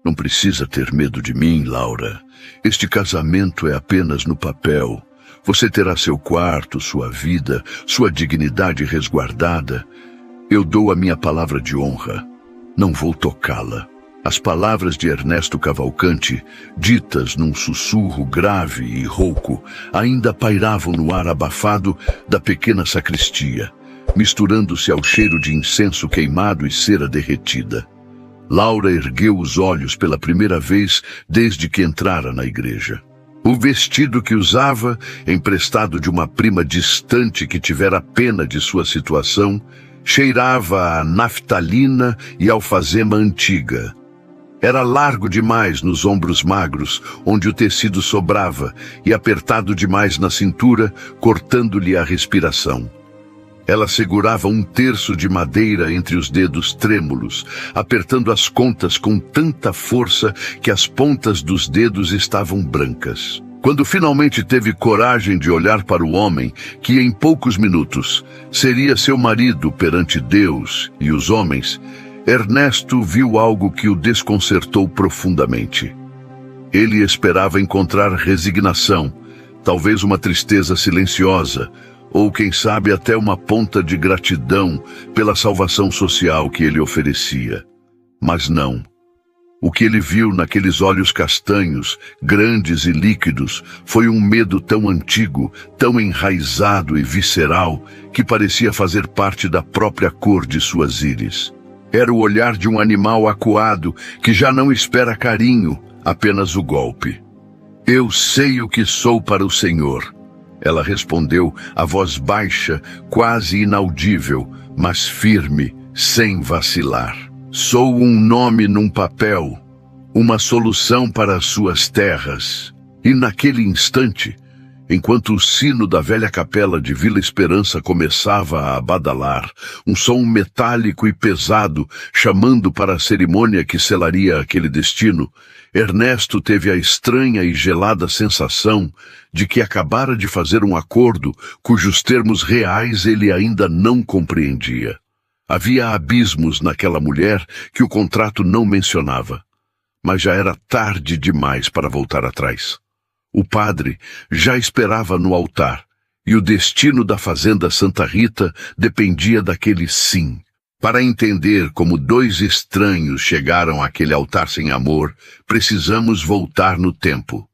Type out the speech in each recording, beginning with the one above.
Não precisa ter medo de mim, Laura. Este casamento é apenas no papel. Você terá seu quarto, sua vida, sua dignidade resguardada. Eu dou a minha palavra de honra. Não vou tocá-la. As palavras de Ernesto Cavalcanti, ditas num sussurro grave e rouco, ainda pairavam no ar abafado da pequena sacristia, misturando-se ao cheiro de incenso queimado e cera derretida. Laura ergueu os olhos pela primeira vez desde que entrara na igreja. O vestido que usava, emprestado de uma prima distante que tivera pena de sua situação, cheirava a naftalina e alfazema antiga. Era largo demais nos ombros magros, onde o tecido sobrava, e apertado demais na cintura, cortando-lhe a respiração. Ela segurava um terço de madeira entre os dedos trêmulos, apertando as contas com tanta força que as pontas dos dedos estavam brancas. Quando finalmente teve coragem de olhar para o homem, que em poucos minutos seria seu marido perante Deus e os homens, Ernesto viu algo que o desconcertou profundamente. Ele esperava encontrar resignação, talvez uma tristeza silenciosa, ou quem sabe até uma ponta de gratidão pela salvação social que ele oferecia. Mas não. O que ele viu naqueles olhos castanhos, grandes e líquidos, foi um medo tão antigo, tão enraizado e visceral, que parecia fazer parte da própria cor de suas íris. Era o olhar de um animal acuado que já não espera carinho, apenas o golpe. Eu sei o que sou para o Senhor. Ela respondeu, a voz baixa, quase inaudível, mas firme, sem vacilar. Sou um nome num papel, uma solução para as suas terras. E naquele instante, enquanto o sino da velha capela de Vila Esperança começava a badalar, um som metálico e pesado chamando para a cerimônia que selaria aquele destino, Ernesto teve a estranha e gelada sensação de que acabara de fazer um acordo cujos termos reais ele ainda não compreendia. Havia abismos naquela mulher que o contrato não mencionava, mas já era tarde demais para voltar atrás. O padre já esperava no altar, e o destino da fazenda Santa Rita dependia daquele sim. Para entender como dois estranhos chegaram àquele altar sem amor, precisamos voltar no tempo.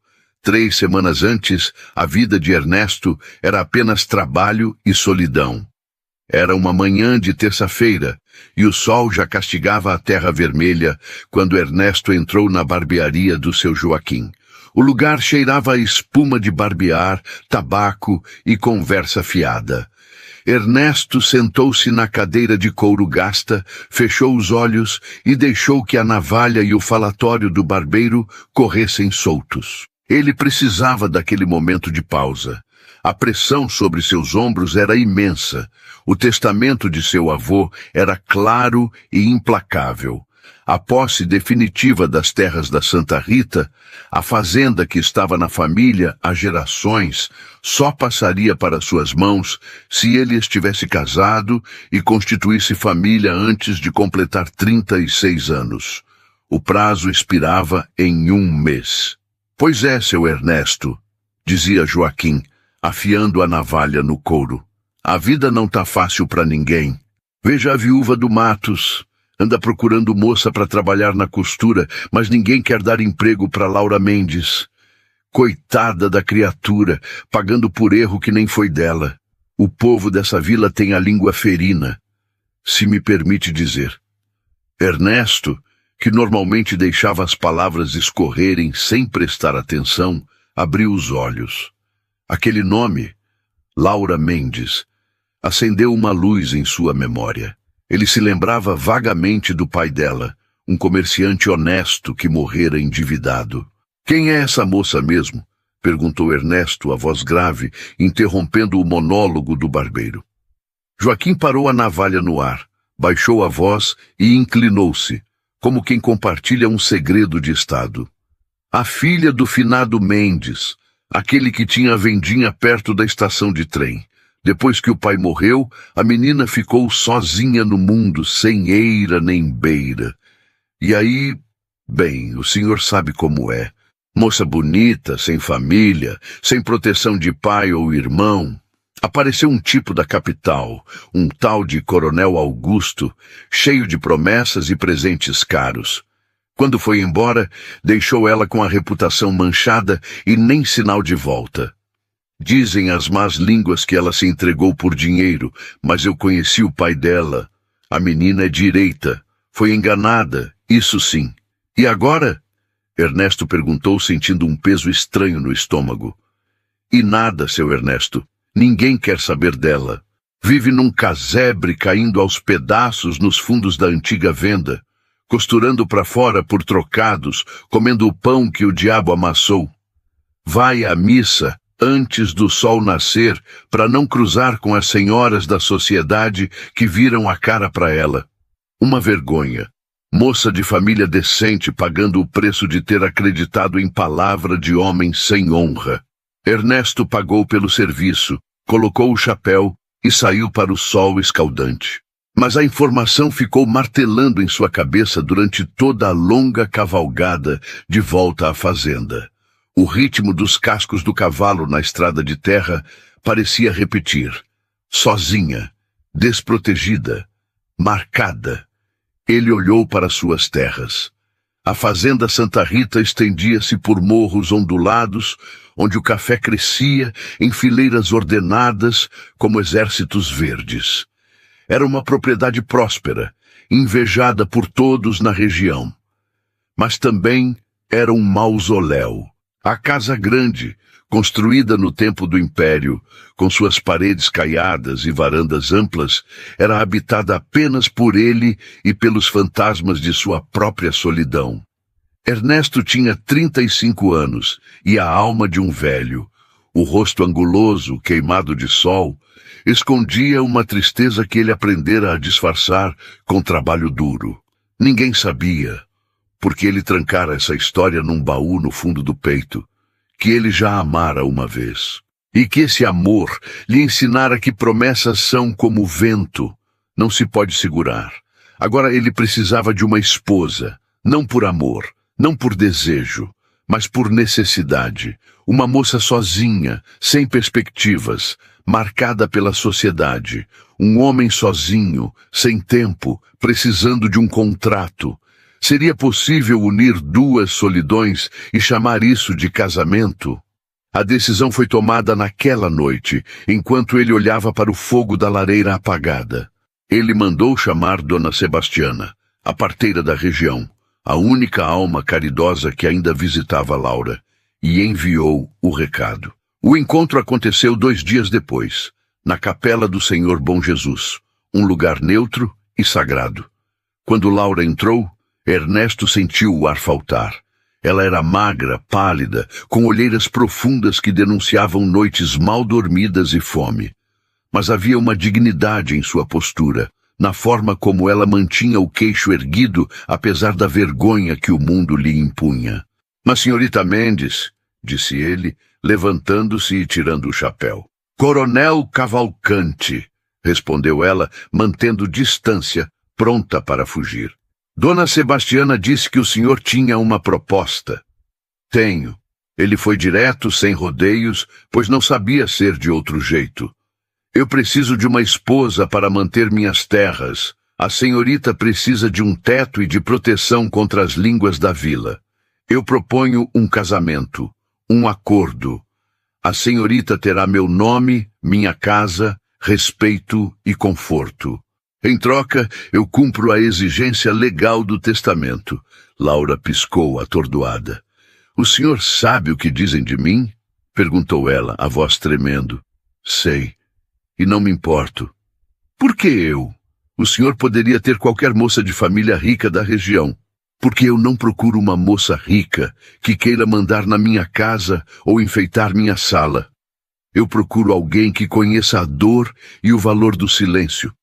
3 semanas antes, a vida de Ernesto era apenas trabalho e solidão. Era uma manhã de terça-feira, e o sol já castigava a terra vermelha quando Ernesto entrou na barbearia do seu Joaquim. O lugar cheirava a espuma de barbear, tabaco e conversa fiada. Ernesto sentou-se na cadeira de couro gasta, fechou os olhos e deixou que a navalha e o falatório do barbeiro corressem soltos. Ele precisava daquele momento de pausa. A pressão sobre seus ombros era imensa. O testamento de seu avô era claro e implacável. A posse definitiva das terras da Santa Rita, a fazenda que estava na família há gerações, só passaria para suas mãos se ele estivesse casado e constituísse família antes de completar 36 anos. O prazo expirava em 1 mês. Pois é, seu Ernesto, dizia Joaquim, afiando a navalha no couro. A vida não tá fácil para ninguém. Veja a viúva do Matos. Anda procurando moça para trabalhar na costura, mas ninguém quer dar emprego para Laura Mendes. Coitada da criatura, pagando por erro que nem foi dela. O povo dessa vila tem a língua ferina, se me permite dizer. Ernesto, que normalmente deixava as palavras escorrerem sem prestar atenção, abriu os olhos. Aquele nome, Laura Mendes, acendeu uma luz em sua memória. Ele se lembrava vagamente do pai dela, um comerciante honesto que morrera endividado. Quem é essa moça mesmo? Perguntou Ernesto, a voz grave, interrompendo o monólogo do barbeiro. Joaquim parou a navalha no ar, baixou a voz e inclinou-se, como quem compartilha um segredo de estado. A filha do finado Mendes, aquele que tinha a vendinha perto da estação de trem. Depois que o pai morreu, a menina ficou sozinha no mundo, sem eira nem beira. E aí, Bem, o senhor sabe como é. Moça bonita, sem família, sem proteção de pai ou irmão. Apareceu um tipo da capital, um tal de Coronel Augusto, cheio de promessas e presentes caros. Quando foi embora, deixou ela com a reputação manchada e nem sinal de volta. Dizem as más línguas que ela se entregou por dinheiro, mas eu conheci o pai dela. A menina é direita. Foi enganada, isso sim. E agora? Ernesto perguntou, sentindo um peso estranho no estômago. E nada, seu Ernesto. Ninguém quer saber dela. Vive num casebre caindo aos pedaços nos fundos da antiga venda, costurando para fora por trocados, comendo o pão que o diabo amassou. Vai à missa antes do sol nascer para não cruzar com as senhoras da sociedade que viram a cara para ela. Uma vergonha. Moça de família decente pagando o preço de ter acreditado em palavra de homem sem honra. Ernesto pagou pelo serviço, colocou o chapéu e saiu para o sol escaldante. Mas a informação ficou martelando em sua cabeça durante toda a longa cavalgada de volta à fazenda. O ritmo dos cascos do cavalo na estrada de terra parecia repetir. Sozinha, desprotegida, marcada. Ele olhou para suas terras. A fazenda Santa Rita estendia-se por morros ondulados, onde o café crescia em fileiras ordenadas como exércitos verdes. Era uma propriedade próspera, invejada por todos na região. Mas também era um mausoléu. A casa grande, construída no tempo do Império, com suas paredes caiadas e varandas amplas, era habitada apenas por ele e pelos fantasmas de sua própria solidão. Ernesto tinha 35 anos e a alma de um velho. O rosto anguloso, queimado de sol, escondia uma tristeza que ele aprendera a disfarçar com trabalho duro. Ninguém sabia, porque ele trancara essa história num baú no fundo do peito, que ele já amara uma vez, e que esse amor lhe ensinara que promessas são como vento, não se pode segurar. Agora ele precisava de uma esposa, não por amor, não por desejo, mas por necessidade. Uma moça sozinha, sem perspectivas, marcada pela sociedade. Um homem sozinho, sem tempo, precisando de um contrato. Seria possível unir duas solidões e chamar isso de casamento? A decisão foi tomada naquela noite, enquanto ele olhava para o fogo da lareira apagada. Ele mandou chamar Dona Sebastiana, a parteira da região, a única alma caridosa que ainda visitava Laura, e enviou o recado. O encontro aconteceu 2 dias depois, na Capela do Senhor Bom Jesus, um lugar neutro e sagrado. Quando Laura entrou, Ernesto sentiu o ar faltar. Ela era magra, pálida, com olheiras profundas que denunciavam noites mal dormidas e fome. Mas havia uma dignidade em sua postura, na forma como ela mantinha o queixo erguido, apesar da vergonha que o mundo lhe impunha. Mas, senhorita Mendes, disse ele, levantando-se e tirando o chapéu. Coronel Cavalcante, respondeu ela, mantendo distância, pronta para fugir. Dona Sebastiana disse que o senhor tinha uma proposta. Tenho. Ele foi direto, sem rodeios, pois não sabia ser de outro jeito. Eu preciso de uma esposa para manter minhas terras. A senhorita precisa de um teto e de proteção contra as línguas da vila. Eu proponho um casamento, um acordo. A senhorita terá meu nome, minha casa, respeito e conforto. Em troca, eu cumpro a exigência legal do testamento. Laura piscou, atordoada. O senhor sabe o que dizem de mim? Perguntou ela, a voz tremendo. Sei. E não me importo. Por que eu? O senhor poderia ter qualquer moça de família rica da região. Porque eu não procuro uma moça rica que queira mandar na minha casa ou enfeitar minha sala. Eu procuro alguém que conheça a dor e o valor do silêncio.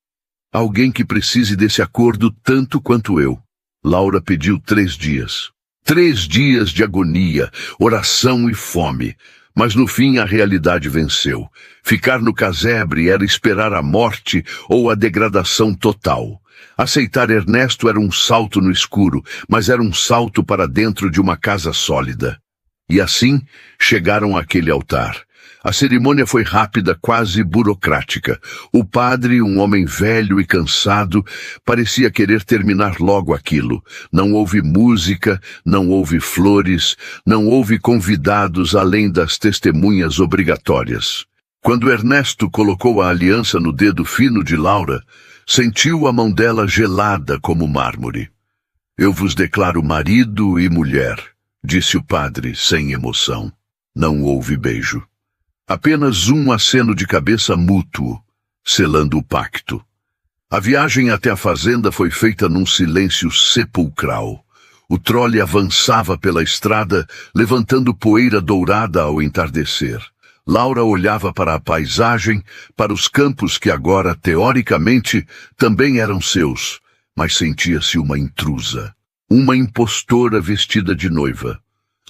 Alguém que precise desse acordo tanto quanto eu. Laura pediu 3 dias. 3 dias de agonia, oração e fome. Mas no fim a realidade venceu. Ficar no casebre era esperar a morte ou a degradação total. Aceitar Ernesto era um salto no escuro, mas era um salto para dentro de uma casa sólida. E assim, chegaram àquele altar. A cerimônia foi rápida, quase burocrática. O padre, um homem velho e cansado, parecia querer terminar logo aquilo. Não houve música, não houve flores, não houve convidados além das testemunhas obrigatórias. Quando Ernesto colocou a aliança no dedo fino de Laura, sentiu a mão dela gelada como mármore. Eu vos declaro marido e mulher, disse o padre sem emoção. Não houve beijo. Apenas um aceno de cabeça mútuo, selando o pacto. A viagem até a fazenda foi feita num silêncio sepulcral. O trole avançava pela estrada, levantando poeira dourada ao entardecer. Laura olhava para a paisagem, para os campos que agora, teoricamente, também eram seus, mas sentia-se uma intrusa, uma impostora vestida de noiva.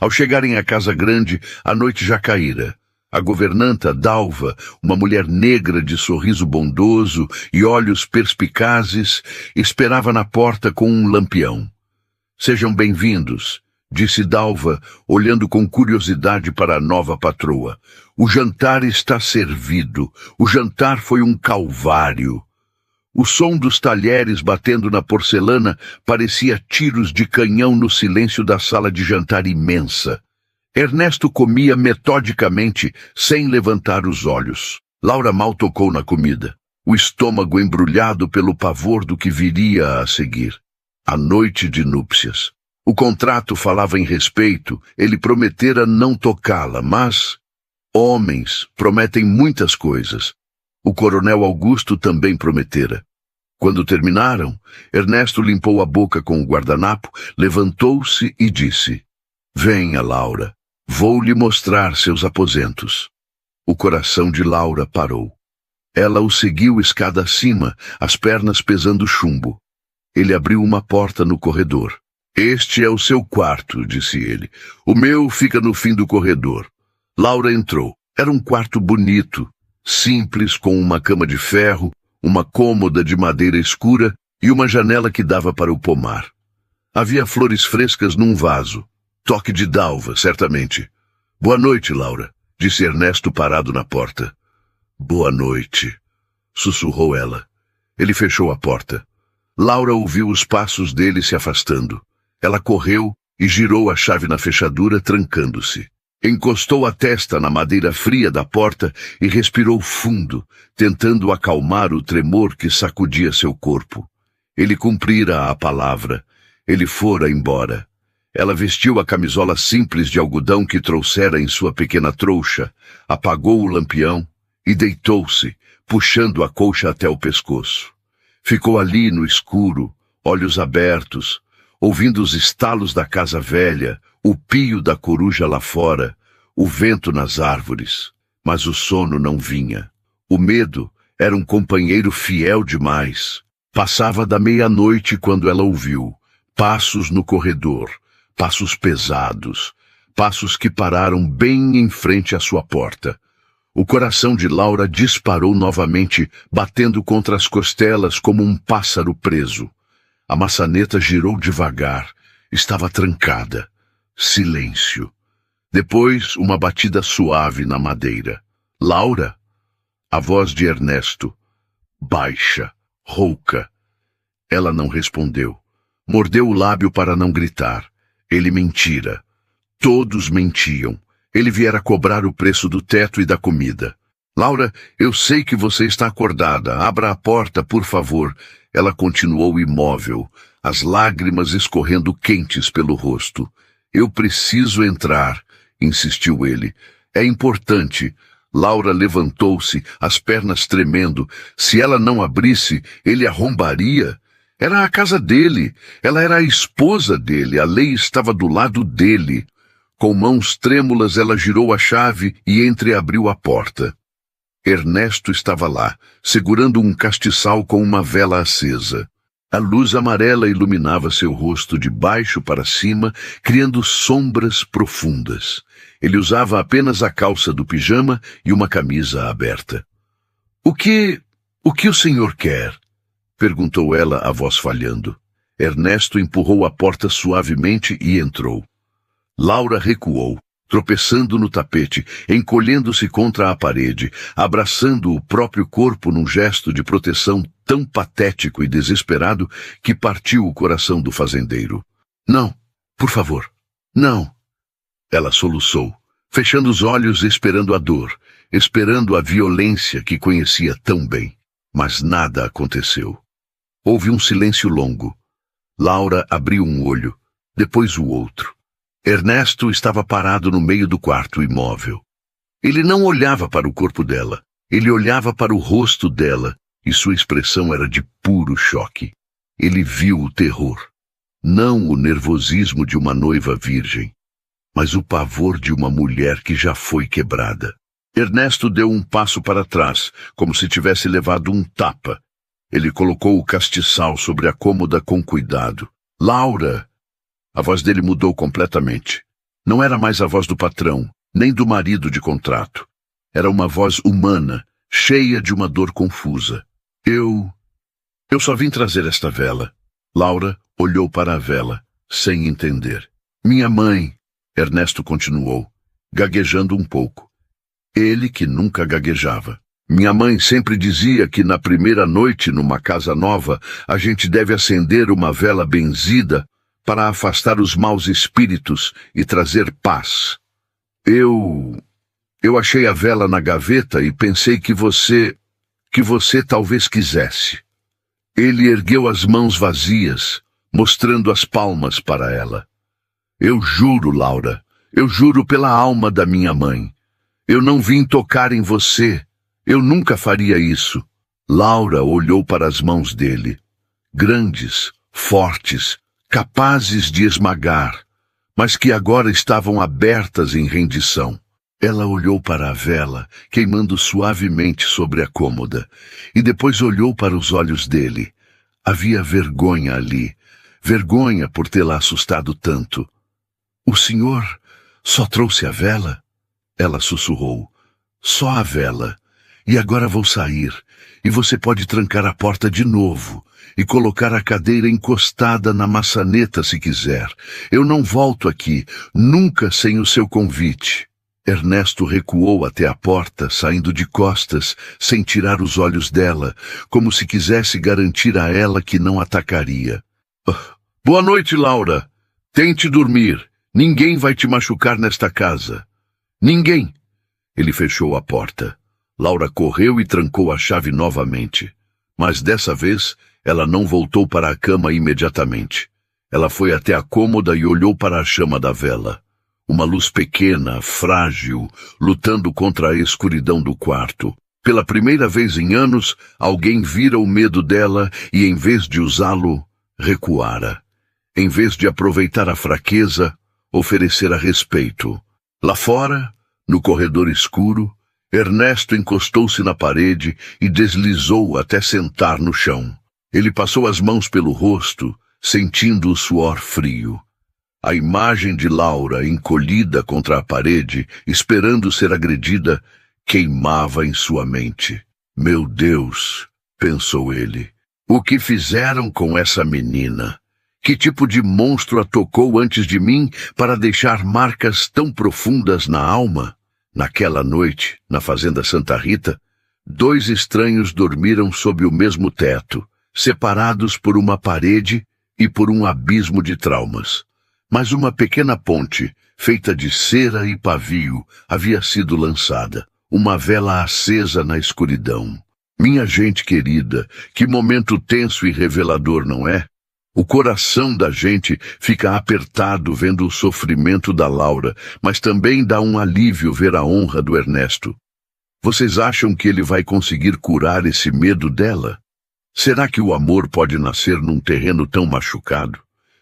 Ao chegarem à casa grande, a noite já caíra. A governanta, Dalva, uma mulher negra de sorriso bondoso e olhos perspicazes, esperava na porta com um lampião. Sejam bem-vindos, disse Dalva, olhando com curiosidade para a nova patroa. O jantar está servido. O jantar foi um calvário. O som dos talheres batendo na porcelana parecia tiros de canhão no silêncio da sala de jantar imensa. Ernesto comia metodicamente, sem levantar os olhos. Laura mal tocou na comida, o estômago embrulhado pelo pavor do que viria a seguir. A noite de núpcias. O contrato falava em respeito, ele prometera não tocá-la, mas homens prometem muitas coisas. O coronel Augusto também prometera. Quando terminaram, Ernesto limpou a boca com o guardanapo, levantou-se e disse: Venha, Laura. Vou lhe mostrar seus aposentos. O coração de Laura parou. Ela o seguiu escada acima, as pernas pesando chumbo. Ele abriu uma porta no corredor. Este é o seu quarto, disse ele. O meu fica no fim do corredor. Laura entrou. Era um quarto bonito, simples, com uma cama de ferro, uma cômoda de madeira escura e uma janela que dava para o pomar. Havia flores frescas num vaso. Toque de Dalva, certamente. Boa noite, Laura, disse Ernesto parado na porta. Boa noite, sussurrou ela. Ele fechou a porta. Laura ouviu os passos dele se afastando. Ela correu e girou a chave na fechadura, trancando-se. Encostou a testa na madeira fria da porta e respirou fundo, tentando acalmar o tremor que sacudia seu corpo. Ele cumprira a palavra. Ele fora embora. Ela vestiu a camisola simples de algodão que trouxera em sua pequena trouxa, apagou o lampião e deitou-se, puxando a colcha até o pescoço. Ficou ali no escuro, olhos abertos, ouvindo os estalos da casa velha, o pio da coruja lá fora, o vento nas árvores. Mas o sono não vinha. O medo era um companheiro fiel demais. Passava da meia-noite quando ela ouviu passos no corredor, passos pesados, passos que pararam bem em frente à sua porta. O coração de Laura disparou novamente, batendo contra as costelas como um pássaro preso. A maçaneta girou devagar. Estava trancada. Silêncio. Depois, uma batida suave na madeira. Laura? A voz de Ernesto. Baixa, rouca. Ela não respondeu. Mordeu o lábio para não gritar. Ele mentira. Todos mentiam. Ele viera cobrar o preço do teto e da comida. Laura, eu sei que você está acordada. Abra a porta, por favor. Ela continuou imóvel, as lágrimas escorrendo quentes pelo rosto. Eu preciso entrar, insistiu ele. É importante. Laura levantou-se, as pernas tremendo. Se ela não abrisse, ele arrombaria. Era a casa dele. Ela era a esposa dele. A lei estava do lado dele. Com mãos trêmulas, ela girou a chave e entreabriu a porta. Ernesto estava lá, segurando um castiçal com uma vela acesa. A luz amarela iluminava seu rosto de baixo para cima, criando sombras profundas. Ele usava apenas a calça do pijama e uma camisa aberta. O que o senhor quer? perguntou ela, a voz falhando. Ernesto empurrou a porta suavemente e entrou. Laura recuou, tropeçando no tapete, encolhendo-se contra a parede, abraçando o próprio corpo num gesto de proteção tão patético e desesperado que partiu o coração do fazendeiro. Não, por favor, não. Ela soluçou, fechando os olhos, esperando a dor, esperando a violência que conhecia tão bem. Mas nada aconteceu. Houve um silêncio longo. Laura abriu um olho, depois o outro. Ernesto estava parado no meio do quarto, imóvel. Ele não olhava para o corpo dela, ele olhava para o rosto dela, e sua expressão era de puro choque. Ele viu o terror. Não o nervosismo de uma noiva virgem, mas o pavor de uma mulher que já foi quebrada. Ernesto deu um passo para trás, como se tivesse levado um tapa. Ele colocou o castiçal sobre a cômoda com cuidado. Laura! A voz dele mudou completamente. Não era mais a voz do patrão, nem do marido de contrato. Era uma voz humana, cheia de uma dor confusa. Eu só vim trazer esta vela. Laura olhou para a vela, sem entender. Minha mãe, Ernesto continuou, gaguejando um pouco. Ele que nunca gaguejava. Minha mãe sempre dizia que na primeira noite numa casa nova, a gente deve acender uma vela benzida para afastar os maus espíritos e trazer paz. Eu achei a vela na gaveta e pensei que você talvez quisesse. Ele ergueu as mãos vazias, mostrando as palmas para ela. Eu juro, Laura, eu juro pela alma da minha mãe. Eu não vim tocar em você. Eu nunca faria isso. Laura olhou para as mãos dele. Grandes, fortes, capazes de esmagar, mas que agora estavam abertas em rendição. Ela olhou para a vela, queimando suavemente sobre a cômoda, e depois olhou para os olhos dele. Havia vergonha ali, vergonha por tê-la assustado tanto. O senhor só trouxe a vela? Ela sussurrou. Só a vela. E agora vou sair, e você pode trancar a porta de novo e colocar a cadeira encostada na maçaneta se quiser. Eu não volto aqui, nunca sem o seu convite. Ernesto recuou até a porta, saindo de costas, sem tirar os olhos dela, como se quisesse garantir a ela que não atacaria. Boa noite, Laura. Tente dormir. Ninguém vai te machucar nesta casa. Ninguém. Ele fechou a porta. Laura correu e trancou a chave novamente. Mas dessa vez, ela não voltou para a cama imediatamente. Ela foi até a cômoda e olhou para a chama da vela. Uma luz pequena, frágil, lutando contra a escuridão do quarto. Pela primeira vez em anos, alguém vira o medo dela e, em vez de usá-lo, recuara. Em vez de aproveitar a fraqueza, oferecer a respeito. Lá fora, no corredor escuro, Ernesto encostou-se na parede e deslizou até sentar no chão. Ele passou as mãos pelo rosto, sentindo o suor frio. A imagem de Laura, encolhida contra a parede, esperando ser agredida, queimava em sua mente. Meu Deus, pensou ele, o que fizeram com essa menina? Que tipo de monstro a tocou antes de mim para deixar marcas tão profundas na alma? Naquela noite, na fazenda Santa Rita, 2 estranhos dormiram sob o mesmo teto, separados por uma parede e por um abismo de traumas. Mas uma pequena ponte, feita de cera e pavio, havia sido lançada, uma vela acesa na escuridão. Minha gente querida, que momento tenso e revelador, não é? O coração da gente fica apertado vendo o sofrimento da Laura, mas também dá um alívio ver a honra do Ernesto. Vocês acham que ele vai conseguir curar esse medo dela? Será que o amor pode nascer num terreno tão machucado?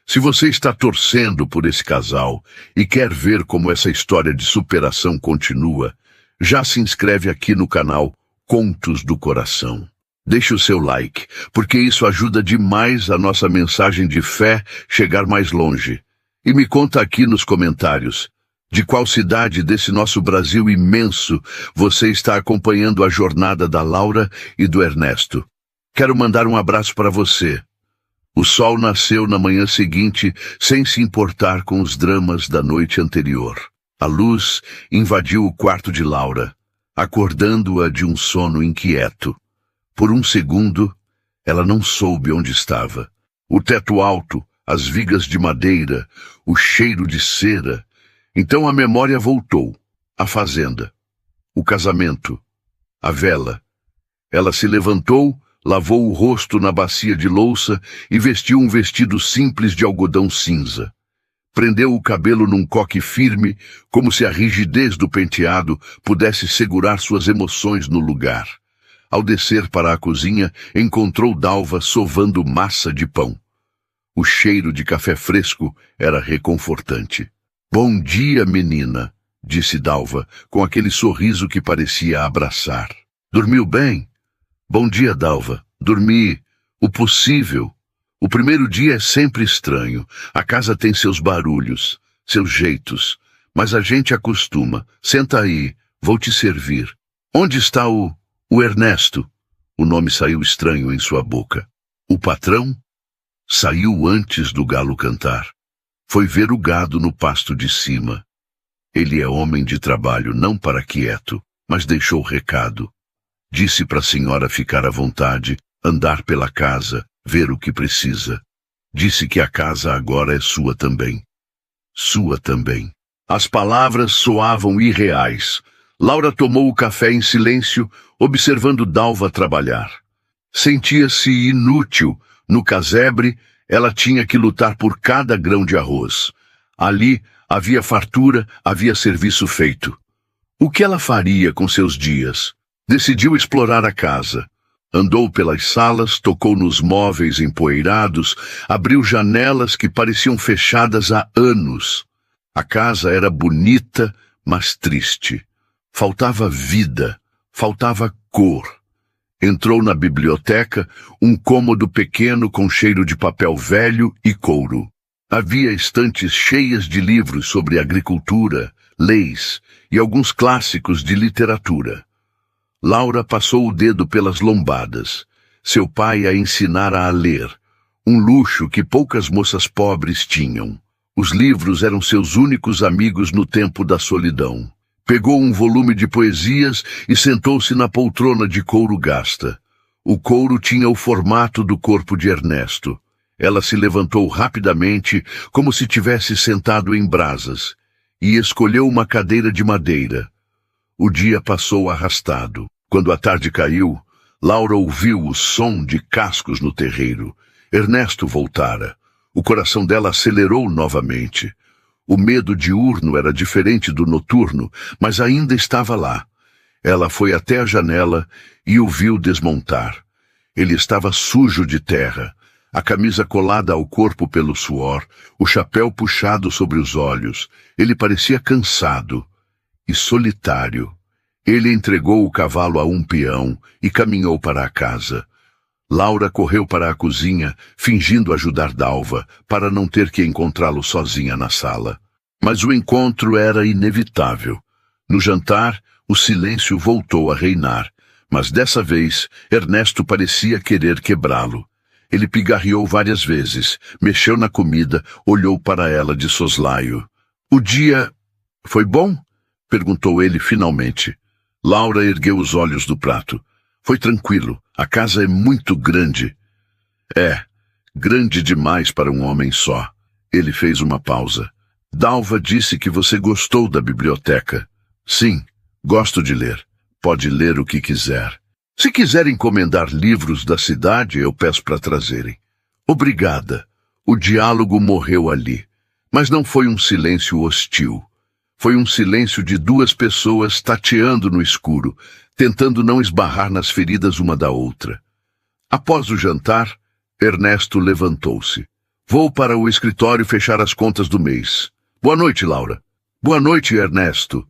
Se você está torcendo por esse casal e quer ver como essa história de superação continua, já se inscreve aqui no canal Contos do Coração. Deixe o seu like, porque isso ajuda demais a nossa mensagem de fé chegar mais longe. E me conta aqui nos comentários, de qual cidade desse nosso Brasil imenso você está acompanhando a jornada da Laura e do Ernesto. Quero mandar um abraço para você. O sol nasceu na manhã seguinte, sem se importar com os dramas da noite anterior. A luz invadiu o quarto de Laura, acordando-a de um sono inquieto. Por um segundo, ela não soube onde estava. O teto alto, as vigas de madeira, o cheiro de cera. Então a memória voltou. A fazenda, o casamento, a vela. Ela se levantou, lavou o rosto na bacia de louça e vestiu um vestido simples de algodão cinza. Prendeu o cabelo num coque firme, como se a rigidez do penteado pudesse segurar suas emoções no lugar. Ao descer para a cozinha, encontrou Dalva sovando massa de pão. O cheiro de café fresco era reconfortante. Bom dia, menina, disse Dalva, com aquele sorriso que parecia abraçar. Dormiu bem? Bom dia, Dalva. Dormi o possível. O primeiro dia é sempre estranho. A casa tem seus barulhos, seus jeitos, mas a gente acostuma. Senta aí, vou te servir. Onde está o Ernesto? O nome saiu estranho em sua boca. O patrão? Saiu antes do galo cantar. Foi ver o gado no pasto de cima. Ele é homem de trabalho, não para quieto, mas deixou recado. Disse para a senhora ficar à vontade, andar pela casa, ver o que precisa. Disse que a casa agora é sua também. Sua também. As palavras soavam irreais. Laura tomou o café em silêncio, observando Dalva trabalhar. Sentia-se inútil. No casebre, ela tinha que lutar por cada grão de arroz. Ali havia fartura, havia serviço feito. O que ela faria com seus dias? Decidiu explorar a casa. Andou pelas salas, tocou nos móveis empoeirados, abriu janelas que pareciam fechadas há anos. A casa era bonita, mas triste. Faltava vida, faltava cor. Entrou na biblioteca, um cômodo pequeno com cheiro de papel velho e couro. Havia estantes cheias de livros sobre agricultura, leis e alguns clássicos de literatura. Laura passou o dedo pelas lombadas. Seu pai a ensinara a ler, um luxo que poucas moças pobres tinham. Os livros eram seus únicos amigos no tempo da solidão. Pegou um volume de poesias e sentou-se na poltrona de couro gasta. O couro tinha o formato do corpo de Ernesto. Ela se levantou rapidamente, como se tivesse sentado em brasas, e escolheu uma cadeira de madeira. O dia passou arrastado. Quando a tarde caiu, Laura ouviu o som de cascos no terreiro. Ernesto voltara. O coração dela acelerou novamente. O medo diurno era diferente do noturno, mas ainda estava lá. Ela foi até a janela e o viu desmontar. Ele estava sujo de terra, a camisa colada ao corpo pelo suor, o chapéu puxado sobre os olhos. Ele parecia cansado e solitário. Ele entregou o cavalo a um peão e caminhou para a casa. Laura correu para a cozinha, fingindo ajudar Dalva, para não ter que encontrá-lo sozinha na sala. Mas o encontro era inevitável. No jantar, o silêncio voltou a reinar, mas dessa vez, Ernesto parecia querer quebrá-lo. Ele pigarreou várias vezes, mexeu na comida, olhou para ela de soslaio. "O dia foi bom?" perguntou ele finalmente. Laura ergueu os olhos do prato. "Foi tranquilo. A casa é muito grande." "É, grande demais para um homem só." Ele fez uma pausa. "Dalva disse que você gostou da biblioteca." "Sim, gosto de ler. Pode ler o que quiser. Se quiser encomendar livros da cidade, eu peço para trazerem." "Obrigada." O diálogo morreu ali. Mas não foi um silêncio hostil. Foi um silêncio de duas pessoas tateando no escuro, tentando não esbarrar nas feridas uma da outra. Após o jantar, Ernesto levantou-se. "Vou para o escritório fechar as contas do mês. Boa noite, Laura." "Boa noite, Ernesto."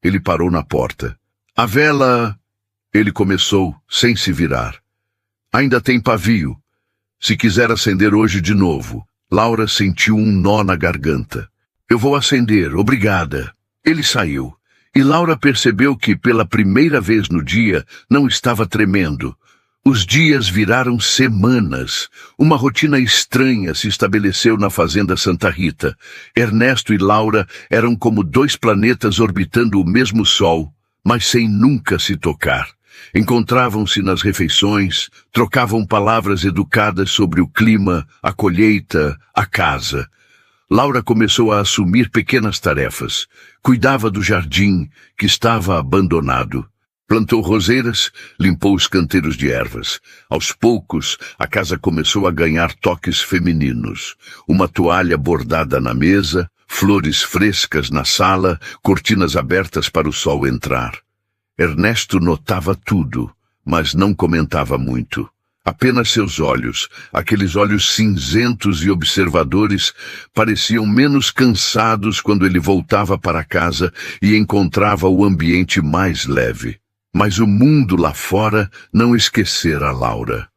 Ele parou na porta. "A vela..." Ele começou, sem se virar. "Ainda tem pavio. Se quiser acender hoje de novo." Laura sentiu um nó na garganta. "Eu vou acender, obrigada." Ele saiu, e Laura percebeu que, pela primeira vez no dia, não estava tremendo. Os dias viraram semanas. Uma rotina estranha se estabeleceu na fazenda Santa Rita. Ernesto e Laura eram como dois planetas orbitando o mesmo sol, mas sem nunca se tocar. Encontravam-se nas refeições, trocavam palavras educadas sobre o clima, a colheita, a casa. Laura começou a assumir pequenas tarefas. Cuidava do jardim, que estava abandonado. Plantou roseiras, limpou os canteiros de ervas. Aos poucos, a casa começou a ganhar toques femininos. Uma toalha bordada na mesa, flores frescas na sala, cortinas abertas para o sol entrar. Ernesto notava tudo, mas não comentava muito. Apenas seus olhos, aqueles olhos cinzentos e observadores, pareciam menos cansados quando ele voltava para casa e encontrava o ambiente mais leve. Mas o mundo lá fora não esquecera Laura.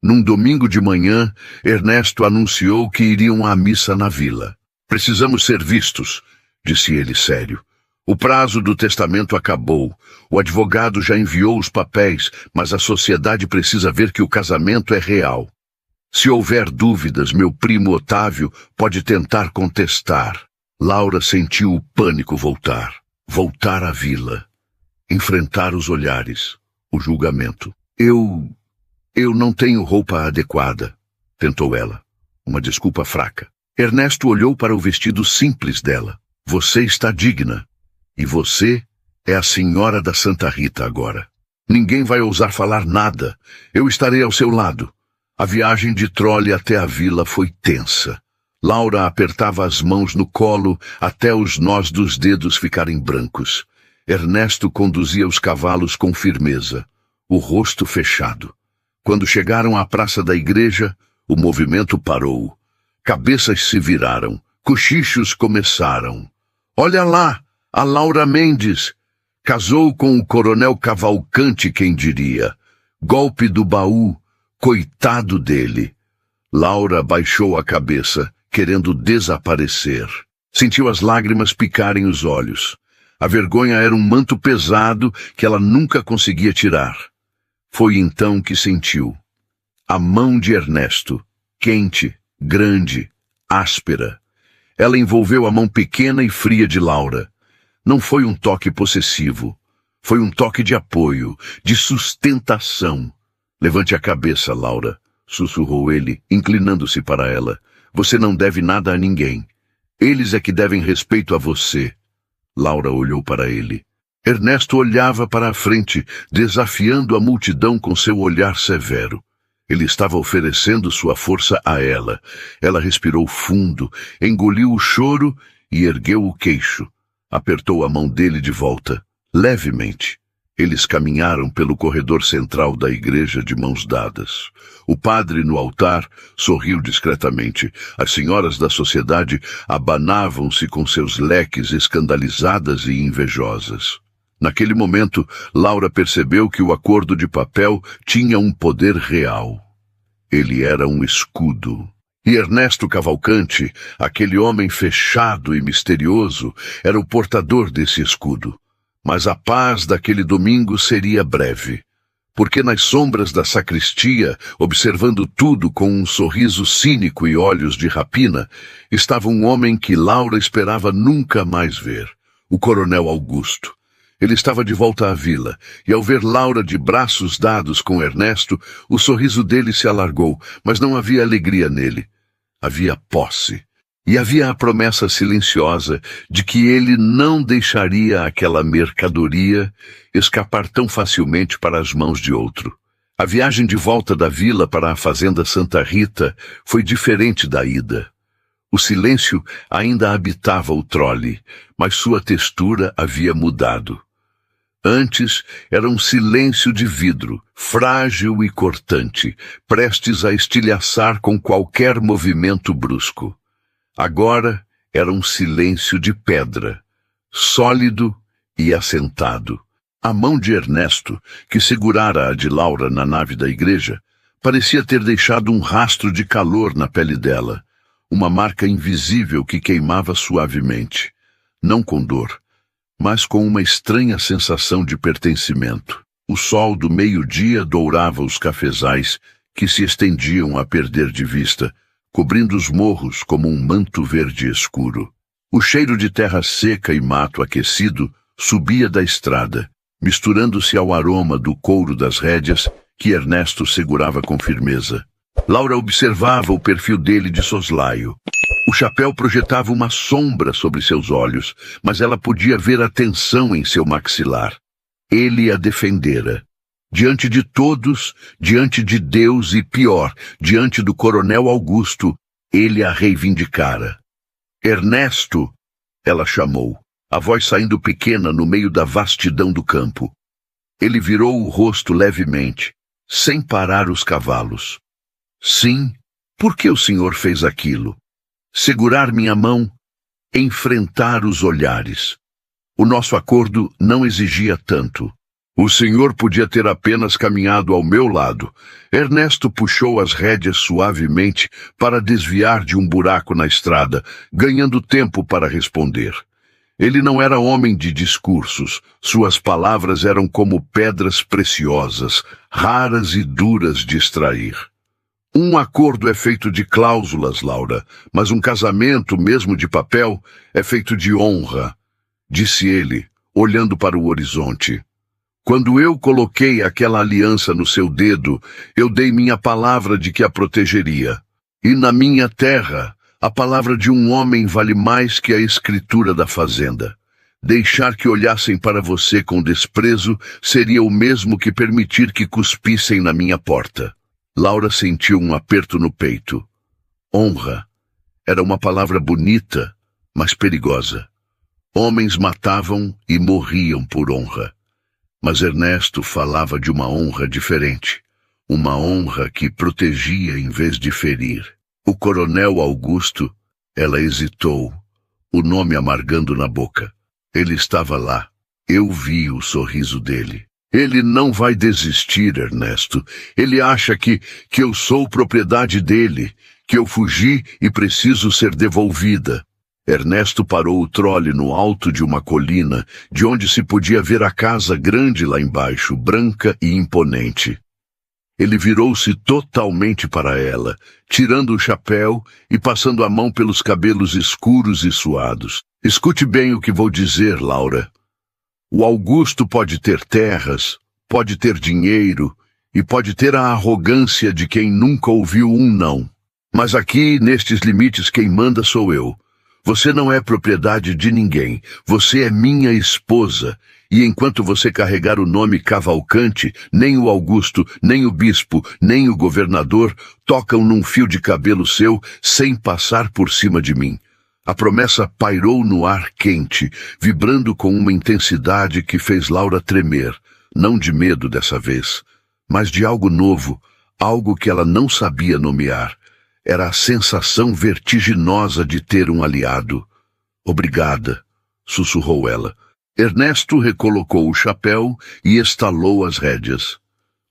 Num domingo de manhã, Ernesto anunciou que iriam à missa na vila. "Precisamos ser vistos", disse ele sério. "O prazo do testamento acabou. O advogado já enviou os papéis, mas a sociedade precisa ver que o casamento é real. Se houver dúvidas, meu primo Otávio pode tentar contestar." Laura sentiu o pânico voltar. Voltar à vila. Enfrentar os olhares, o julgamento. Eu não tenho roupa adequada", tentou ela. Uma desculpa fraca. Ernesto olhou para o vestido simples dela. "Você está digna. E você é a senhora da Santa Rita agora. Ninguém vai ousar falar nada. Eu estarei ao seu lado." A viagem de trole até a vila foi tensa. Laura apertava as mãos no colo até os nós dos dedos ficarem brancos. Ernesto conduzia os cavalos com firmeza, o rosto fechado. Quando chegaram à praça da igreja, o movimento parou. Cabeças se viraram, cochichos começaram. "Olha lá, a Laura Mendes! Casou com o coronel Cavalcante, quem diria? Golpe do baú, coitado dele." Laura baixou a cabeça, querendo desaparecer. Sentiu as lágrimas picarem os olhos. A vergonha era um manto pesado que ela nunca conseguia tirar. Foi então que sentiu a mão de Ernesto, quente, grande, áspera. Ela envolveu a mão pequena e fria de Laura. Não foi um toque possessivo. Foi um toque de apoio, de sustentação. "Levante a cabeça, Laura", sussurrou ele, inclinando-se para ela. "Você não deve nada a ninguém. Eles é que devem respeito a você." Laura olhou para ele. Ernesto olhava para a frente, desafiando a multidão com seu olhar severo. Ele estava oferecendo sua força a ela. Ela respirou fundo, engoliu o choro e ergueu o queixo. Apertou a mão dele de volta, levemente. Eles caminharam pelo corredor central da igreja de mãos dadas. O padre, no altar, sorriu discretamente. As senhoras da sociedade abanavam-se com seus leques, escandalizadas e invejosas. Naquele momento, Laura percebeu que o acordo de papel tinha um poder real. Ele era um escudo. E Ernesto Cavalcante, aquele homem fechado e misterioso, era o portador desse escudo. Mas a paz daquele domingo seria breve, porque nas sombras da sacristia, observando tudo com um sorriso cínico e olhos de rapina, estava um homem que Laura esperava nunca mais ver, o coronel Augusto. Ele estava de volta à vila, e ao ver Laura de braços dados com Ernesto, o sorriso dele se alargou, mas não havia alegria nele. Havia posse. E havia a promessa silenciosa de que ele não deixaria aquela mercadoria escapar tão facilmente para as mãos de outro. A viagem de volta da vila para a fazenda Santa Rita foi diferente da ida. O silêncio ainda habitava o trole, mas sua textura havia mudado. Antes era um silêncio de vidro, frágil e cortante, prestes a estilhaçar com qualquer movimento brusco. Agora era um silêncio de pedra, sólido e assentado. A mão de Ernesto, que segurara a de Laura na nave da igreja, parecia ter deixado um rastro de calor na pele dela, uma marca invisível que queimava suavemente, não com dor, mas com uma estranha sensação de pertencimento. O sol do meio-dia dourava os cafezais que se estendiam a perder de vista, cobrindo os morros como um manto verde escuro. O cheiro de terra seca e mato aquecido subia da estrada, misturando-se ao aroma do couro das rédeas que Ernesto segurava com firmeza. Laura observava o perfil dele de soslaio. O chapéu projetava uma sombra sobre seus olhos, mas ela podia ver a tensão em seu maxilar. Ele a defendera. Diante de todos, diante de Deus e, pior, diante do coronel Augusto, ele a reivindicara. Ernesto, ela chamou, a voz saindo pequena no meio da vastidão do campo. Ele virou o rosto levemente, sem parar os cavalos. Sim, por que o senhor fez aquilo? Segurar minha mão, enfrentar os olhares. O nosso acordo não exigia tanto. O senhor podia ter apenas caminhado ao meu lado. Ernesto puxou as rédeas suavemente para desviar de um buraco na estrada, ganhando tempo para responder. Ele não era homem de discursos. Suas palavras eram como pedras preciosas, raras e duras de extrair. Um acordo é feito de cláusulas, Laura, mas um casamento, mesmo de papel, é feito de honra, disse ele, olhando para o horizonte. Quando eu coloquei aquela aliança no seu dedo, eu dei minha palavra de que a protegeria. E na minha terra, a palavra de um homem vale mais que a escritura da fazenda. Deixar que olhassem para você com desprezo seria o mesmo que permitir que cuspissem na minha porta. Laura sentiu um aperto no peito. Honra era uma palavra bonita, mas perigosa. Homens matavam e morriam por honra. Mas Ernesto falava de uma honra diferente. Uma honra que protegia em vez de ferir. O coronel Augusto, ela hesitou, o nome amargando na boca. Ele estava lá. Eu vi o sorriso dele. Ele não vai desistir, Ernesto. Ele acha que eu sou propriedade dele, que eu fugi e preciso ser devolvida. Ernesto parou o trole no alto de uma colina, de onde se podia ver a casa grande lá embaixo, branca e imponente. Ele virou-se totalmente para ela, tirando o chapéu e passando a mão pelos cabelos escuros e suados. Escute bem o que vou dizer, Laura. O Augusto pode ter terras, pode ter dinheiro e pode ter a arrogância de quem nunca ouviu um não. Mas aqui, nestes limites, quem manda sou eu. Você não é propriedade de ninguém. Você é minha esposa. E enquanto você carregar o nome Cavalcante, nem o Augusto, nem o bispo, nem o governador tocam num fio de cabelo seu sem passar por cima de mim. A promessa pairou no ar quente, vibrando com uma intensidade que fez Laura tremer, não de medo dessa vez, mas de algo novo, algo que ela não sabia nomear. Era a sensação vertiginosa de ter um aliado. Obrigada, sussurrou ela. Ernesto recolocou o chapéu e estalou as rédeas.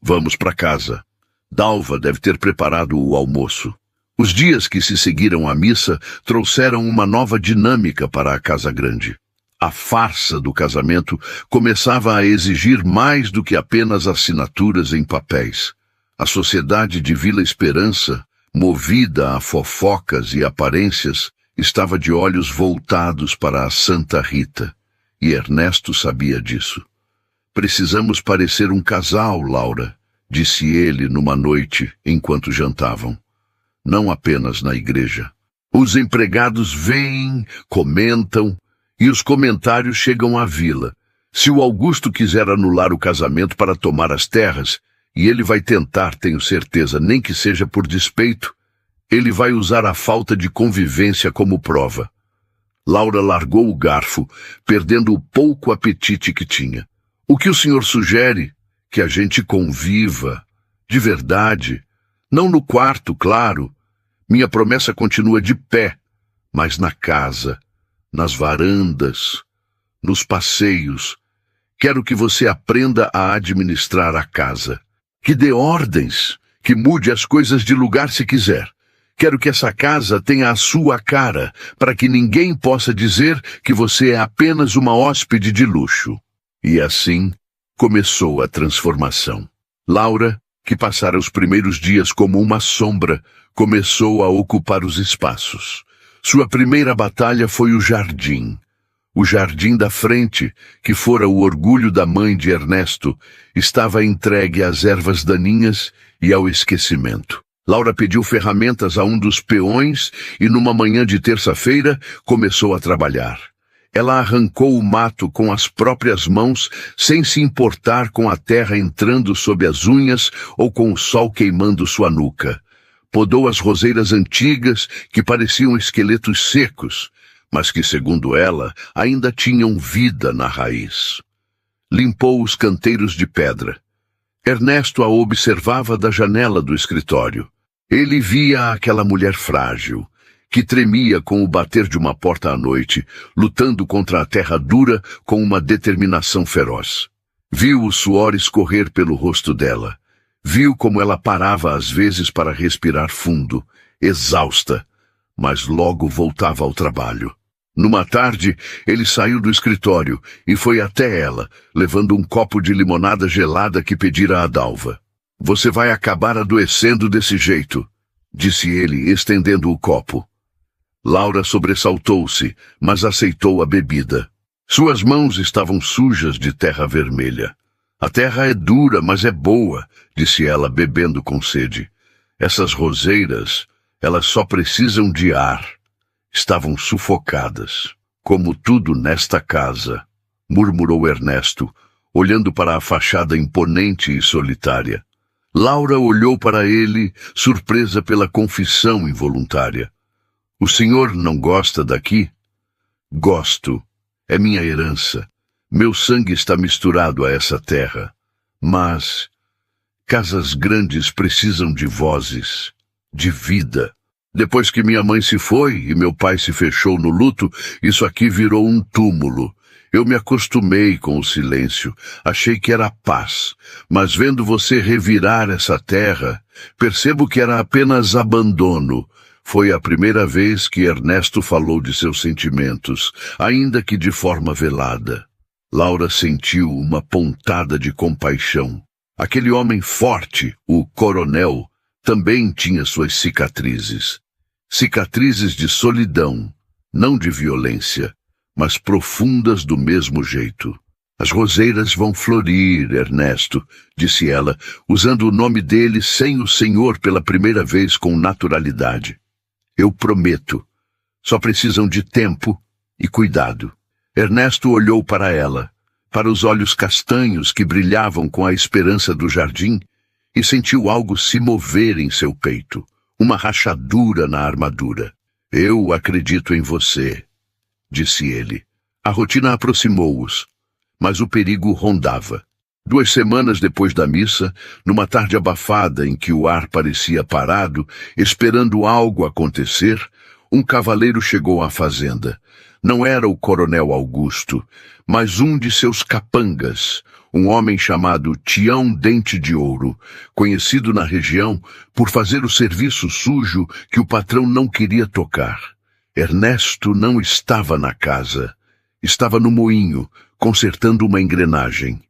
Vamos para casa. Dalva deve ter preparado o almoço. Os dias que se seguiram à missa trouxeram uma nova dinâmica para a casa grande. A farsa do casamento começava a exigir mais do que apenas assinaturas em papéis. A sociedade de Vila Esperança, movida a fofocas e aparências, estava de olhos voltados para a Santa Rita, e Ernesto sabia disso. Precisamos parecer um casal, Laura, disse ele numa noite enquanto jantavam. Não apenas na igreja. Os empregados vêm, comentam, e os comentários chegam à vila. Se o Augusto quiser anular o casamento para tomar as terras, e ele vai tentar, tenho certeza, nem que seja por despeito, ele vai usar a falta de convivência como prova. Laura largou o garfo, perdendo o pouco apetite que tinha. O que o senhor sugere? Que a gente conviva, de verdade. Não no quarto, claro. Minha promessa continua de pé, mas na casa, nas varandas, nos passeios. Quero que você aprenda a administrar a casa. Que dê ordens, que mude as coisas de lugar se quiser. Quero que essa casa tenha a sua cara, para que ninguém possa dizer que você é apenas uma hóspede de luxo. E assim, começou a transformação. Laura, que passara os primeiros dias como uma sombra, começou a ocupar os espaços. Sua primeira batalha foi o jardim. O jardim da frente, que fora o orgulho da mãe de Ernesto, estava entregue às ervas daninhas e ao esquecimento. Laura pediu ferramentas a um dos peões e, numa manhã de terça-feira, começou a trabalhar. Ela arrancou o mato com as próprias mãos, sem se importar com a terra entrando sob as unhas ou com o sol queimando sua nuca. Podou as roseiras antigas, que pareciam esqueletos secos, mas que, segundo ela, ainda tinham vida na raiz. Limpou os canteiros de pedra. Ernesto a observava da janela do escritório. Ele via aquela mulher frágil, que tremia com o bater de uma porta à noite, lutando contra a terra dura com uma determinação feroz. Viu o suor escorrer pelo rosto dela. Viu como ela parava às vezes para respirar fundo, exausta, mas logo voltava ao trabalho. Numa tarde, ele saiu do escritório e foi até ela, levando um copo de limonada gelada que pedira a Dalva. "Você vai acabar adoecendo desse jeito", disse ele, estendendo o copo. Laura sobressaltou-se, mas aceitou a bebida. Suas mãos estavam sujas de terra vermelha. "A terra é dura, mas é boa", disse ela, bebendo com sede. "Essas roseiras, elas só precisam de ar." Estavam sufocadas. "Como tudo nesta casa", murmurou Ernesto, olhando para a fachada imponente e solitária. Laura olhou para ele, surpresa pela confissão involuntária. "O senhor não gosta daqui?" "Gosto. É minha herança. Meu sangue está misturado a essa terra. Mas casas grandes precisam de vozes, de vida. Depois que minha mãe se foi e meu pai se fechou no luto, isso aqui virou um túmulo. Eu me acostumei com o silêncio, achei que era paz, mas vendo você revirar essa terra, percebo que era apenas abandono." Foi a primeira vez que Ernesto falou de seus sentimentos, ainda que de forma velada. Laura sentiu uma pontada de compaixão. Aquele homem forte, o coronel, também tinha suas cicatrizes. Cicatrizes de solidão, não de violência, mas profundas do mesmo jeito. "As roseiras vão florir, Ernesto", disse ela, usando o nome dele sem o senhor pela primeira vez com naturalidade. "Eu prometo. Só precisam de tempo e cuidado." Ernesto olhou para ela, para os olhos castanhos que brilhavam com a esperança do jardim, e sentiu algo se mover em seu peito, uma rachadura na armadura. "Eu acredito em você", disse ele. A rotina aproximou-os, mas o perigo rondava. 2 semanas depois da missa, numa tarde abafada em que o ar parecia parado, esperando algo acontecer, um cavaleiro chegou à fazenda. Não era o coronel Augusto, mas um de seus capangas, um homem chamado Tião Dente de Ouro, conhecido na região por fazer o serviço sujo que o patrão não queria tocar. Ernesto não estava na casa. Estava no moinho, consertando uma engrenagem.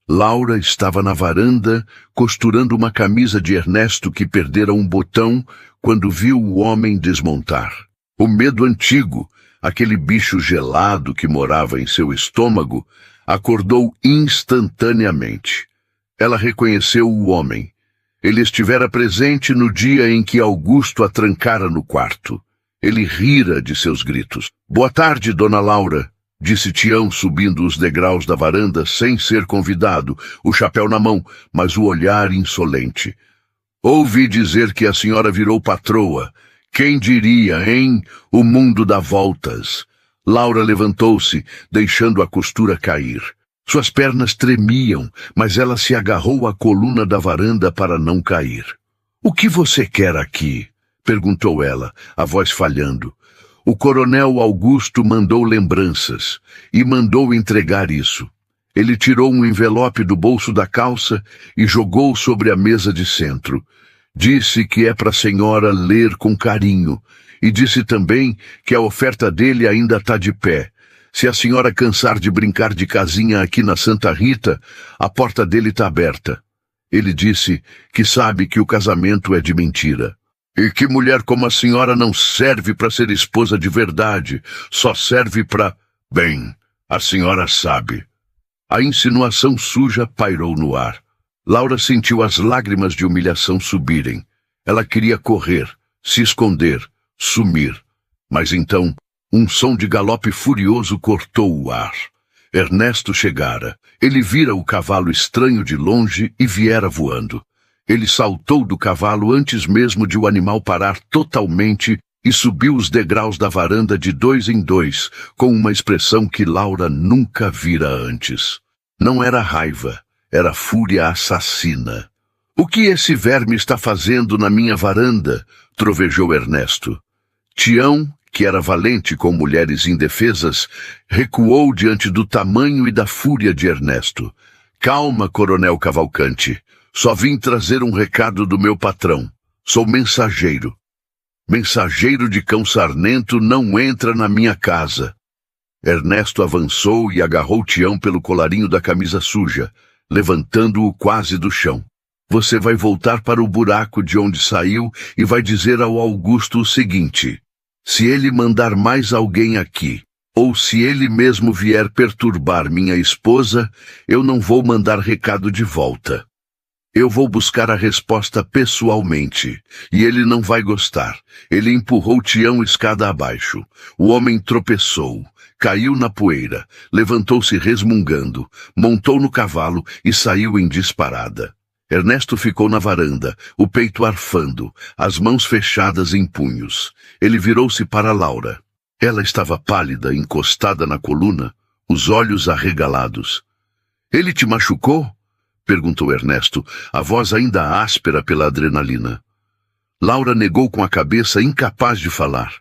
Laura estava na varanda, costurando uma camisa de Ernesto que perdera um botão quando viu o homem desmontar. O medo antigo, aquele bicho gelado que morava em seu estômago, acordou instantaneamente. Ela reconheceu o homem. Ele estivera presente no dia em que Augusto a trancara no quarto. Ele rira de seus gritos. "Boa tarde, dona Laura", disse Tião, subindo os degraus da varanda sem ser convidado, o chapéu na mão, mas o olhar insolente. "Ouvi dizer que a senhora virou patroa. Quem diria, hein? O mundo dá voltas." Laura levantou-se, deixando a costura cair. Suas pernas tremiam, mas ela se agarrou à coluna da varanda para não cair. "O que você quer aqui?" perguntou ela, a voz falhando. "O coronel Augusto mandou lembranças e mandou entregar isso." Ele tirou um envelope do bolso da calça e jogou sobre a mesa de centro. "Disse que é para a senhora ler com carinho, e disse também que a oferta dele ainda está de pé. Se a senhora cansar de brincar de casinha aqui na Santa Rita, a porta dele está aberta. Ele disse que sabe que o casamento é de mentira. E que mulher como a senhora não serve para ser esposa de verdade, só serve para... Bem, a senhora sabe. A insinuação suja pairou no ar. Laura sentiu as lágrimas de humilhação subirem. Ela queria correr, se esconder, sumir. Mas então, um som de galope furioso cortou o ar. Ernesto chegara. Ele vira o cavalo estranho de longe e viera voando. Ele saltou do cavalo antes mesmo de o animal parar totalmente e subiu os degraus da varanda de 2 em 2, com uma expressão que Laura nunca vira antes. Não era raiva, era fúria assassina. "O que esse verme está fazendo na minha varanda?" trovejou Ernesto. Tião, que era valente com mulheres indefesas, recuou diante do tamanho e da fúria de Ernesto. "Calma, Coronel Cavalcante. Só vim trazer um recado do meu patrão. Sou mensageiro. Mensageiro de cão sarnento não entra na minha casa." Ernesto avançou e agarrou Tião pelo colarinho da camisa suja, levantando-o quase do chão. "Você vai voltar para o buraco de onde saiu e vai dizer ao Augusto o seguinte: se ele mandar mais alguém aqui, ou se ele mesmo vier perturbar minha esposa, eu não vou mandar recado de volta. Eu vou buscar a resposta pessoalmente, e ele não vai gostar." Ele empurrou Tião escada abaixo. O homem tropeçou, caiu na poeira, levantou-se resmungando, montou no cavalo e saiu em disparada. Ernesto ficou na varanda, o peito arfando, as mãos fechadas em punhos. Ele virou-se para Laura. Ela estava pálida, encostada na coluna, os olhos arregalados. "Ele te machucou?" perguntou Ernesto, a voz ainda áspera pela adrenalina. Laura negou com a cabeça, incapaz de falar.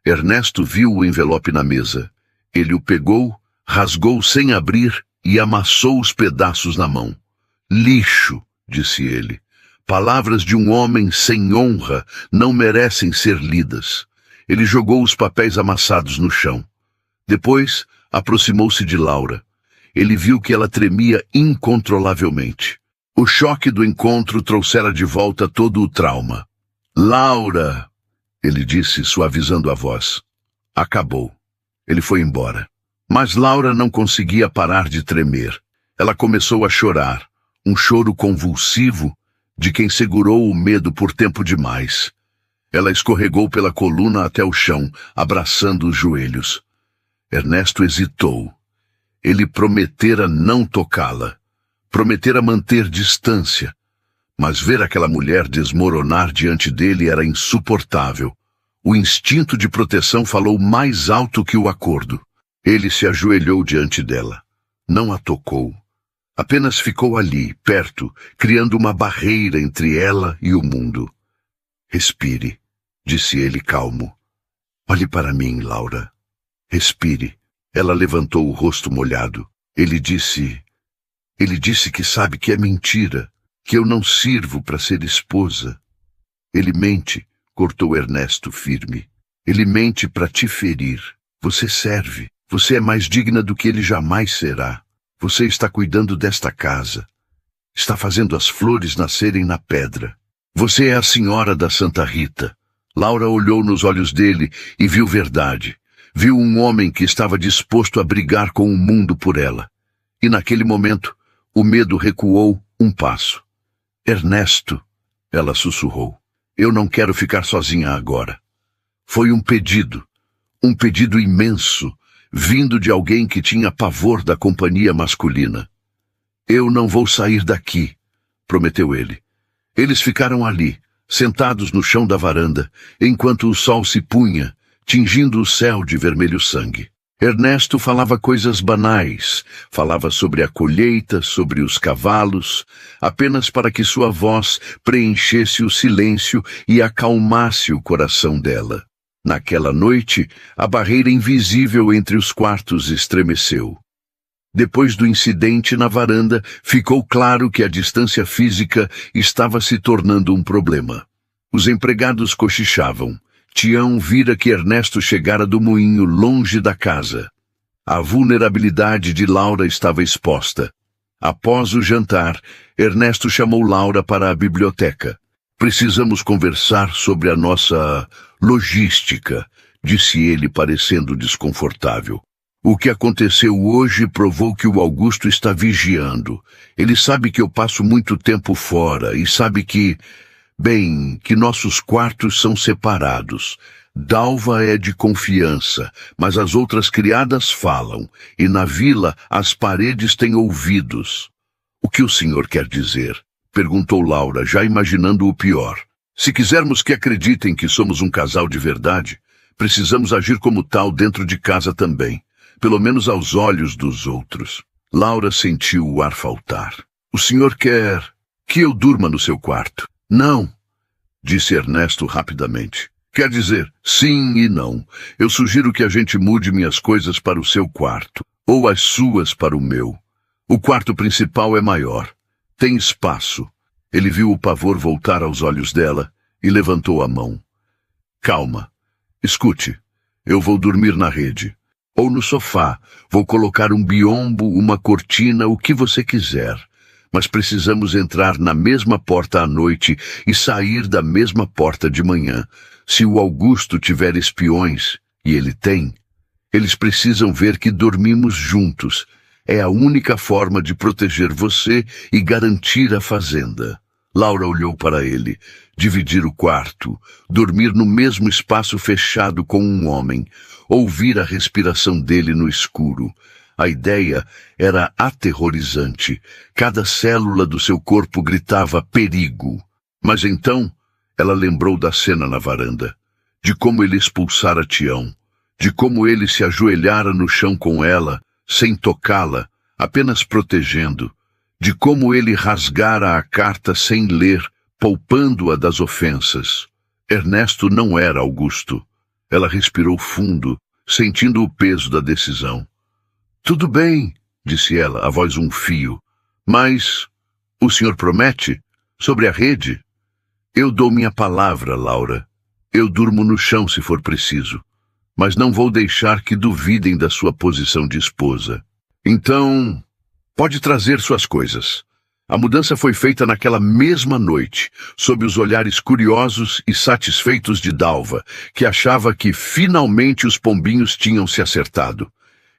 Ernesto viu o envelope na mesa. Ele o pegou, rasgou sem abrir e amassou os pedaços na mão. "Lixo", disse ele. "Palavras de um homem sem honra não merecem ser lidas." Ele jogou os papéis amassados no chão. Depois, aproximou-se de Laura. Ele viu que ela tremia incontrolavelmente. O choque do encontro trouxera de volta todo o trauma. "Laura", ele disse, suavizando a voz. Acabou. Ele foi embora. Mas Laura não conseguia parar de tremer. Ela começou a chorar, um choro convulsivo de quem segurou o medo por tempo demais. Ela escorregou pela coluna até o chão, abraçando os joelhos. Ernesto hesitou. Ele prometera não tocá-la, prometera manter distância, mas ver aquela mulher desmoronar diante dele era insuportável. O instinto de proteção falou mais alto que o acordo. Ele se ajoelhou diante dela. Não a tocou. Apenas ficou ali, perto, criando uma barreira entre ela e o mundo. "Respire", disse ele calmo. "Olhe para mim, Laura. Respire." Ela levantou o rosto molhado. Ele disse que sabe que é mentira, que eu não sirvo para ser esposa. "Ele mente", cortou Ernesto firme. "Ele mente para te ferir. Você serve. Você é mais digna do que ele jamais será. Você está cuidando desta casa. Está fazendo as flores nascerem na pedra. Você é a senhora da Santa Rita." Laura olhou nos olhos dele e viu verdade. Viu um homem que estava disposto a brigar com o mundo por ela. E naquele momento, o medo recuou um passo. "Ernesto", ela sussurrou, "eu não quero ficar sozinha agora." Foi um pedido imenso, vindo de alguém que tinha pavor da companhia masculina. "Eu não vou sair daqui", prometeu ele. Eles ficaram ali, sentados no chão da varanda, enquanto o sol se punha, tingindo o céu de vermelho sangue. Ernesto falava coisas banais, falava sobre a colheita, sobre os cavalos, apenas para que sua voz preenchesse o silêncio e acalmasse o coração dela. Naquela noite, a barreira invisível entre os quartos estremeceu. Depois do incidente na varanda, ficou claro que a distância física estava se tornando um problema. Os empregados cochichavam. Tião vira que Ernesto chegara do moinho longe da casa. A vulnerabilidade de Laura estava exposta. Após o jantar, Ernesto chamou Laura para a biblioteca. Precisamos conversar sobre a nossa logística, disse ele, parecendo desconfortável. O que aconteceu hoje provou que o Augusto está vigiando. Ele sabe que eu passo muito tempo fora e sabe que nossos quartos são separados. Dalva é de confiança, mas as outras criadas falam, e na vila as paredes têm ouvidos. O que o senhor quer dizer? Perguntou Laura, já imaginando o pior. Se quisermos que acreditem que somos um casal de verdade, precisamos agir como tal dentro de casa também. Pelo menos aos olhos dos outros. Laura sentiu o ar faltar. O senhor quer que eu durma no seu quarto? Não, disse Ernesto rapidamente. Quer dizer, sim e não. Eu sugiro que a gente mude minhas coisas para o seu quarto, ou as suas para o meu. O quarto principal é maior. Tem espaço. Ele viu o pavor voltar aos olhos dela e levantou a mão. Calma. Escute, eu vou dormir na rede. Ou no sofá, vou colocar um biombo, uma cortina, o que você quiser. Mas precisamos entrar na mesma porta à noite e sair da mesma porta de manhã. Se o Augusto tiver espiões, e ele tem, eles precisam ver que dormimos juntos. É a única forma de proteger você e garantir a fazenda. Laura olhou para ele. Dividir o quarto, dormir no mesmo espaço fechado com um homem, ouvir a respiração dele no escuro. A ideia era aterrorizante. Cada célula do seu corpo gritava perigo. Mas então, ela lembrou da cena na varanda, de como ele expulsara Tião, de como ele se ajoelhara no chão com ela, sem tocá-la, apenas protegendo, de como ele rasgara a carta sem ler, poupando-a das ofensas. Ernesto não era Augusto. Ela respirou fundo, sentindo o peso da decisão. Tudo bem, disse ela, a voz um fio. Mas o senhor promete? Sobre a rede? Eu dou minha palavra, Laura. Eu durmo no chão se for preciso. Mas não vou deixar que duvidem da sua posição de esposa. Então, pode trazer suas coisas. A mudança foi feita naquela mesma noite, sob os olhares curiosos e satisfeitos de Dalva, que achava que finalmente os pombinhos tinham se acertado.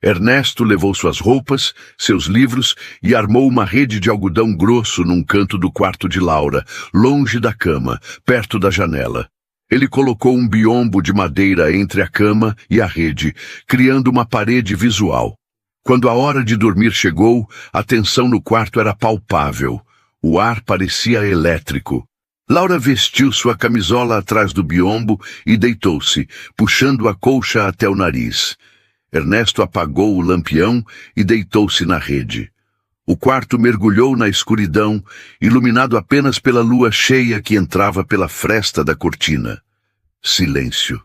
Ernesto levou suas roupas, seus livros e armou uma rede de algodão grosso num canto do quarto de Laura, longe da cama, perto da janela. Ele colocou um biombo de madeira entre a cama e a rede, criando uma parede visual. Quando a hora de dormir chegou, a tensão no quarto era palpável. O ar parecia elétrico. Laura vestiu sua camisola atrás do biombo e deitou-se, puxando a colcha até o nariz. Ernesto apagou o lampião e deitou-se na rede. O quarto mergulhou na escuridão, iluminado apenas pela lua cheia que entrava pela fresta da cortina. Silêncio.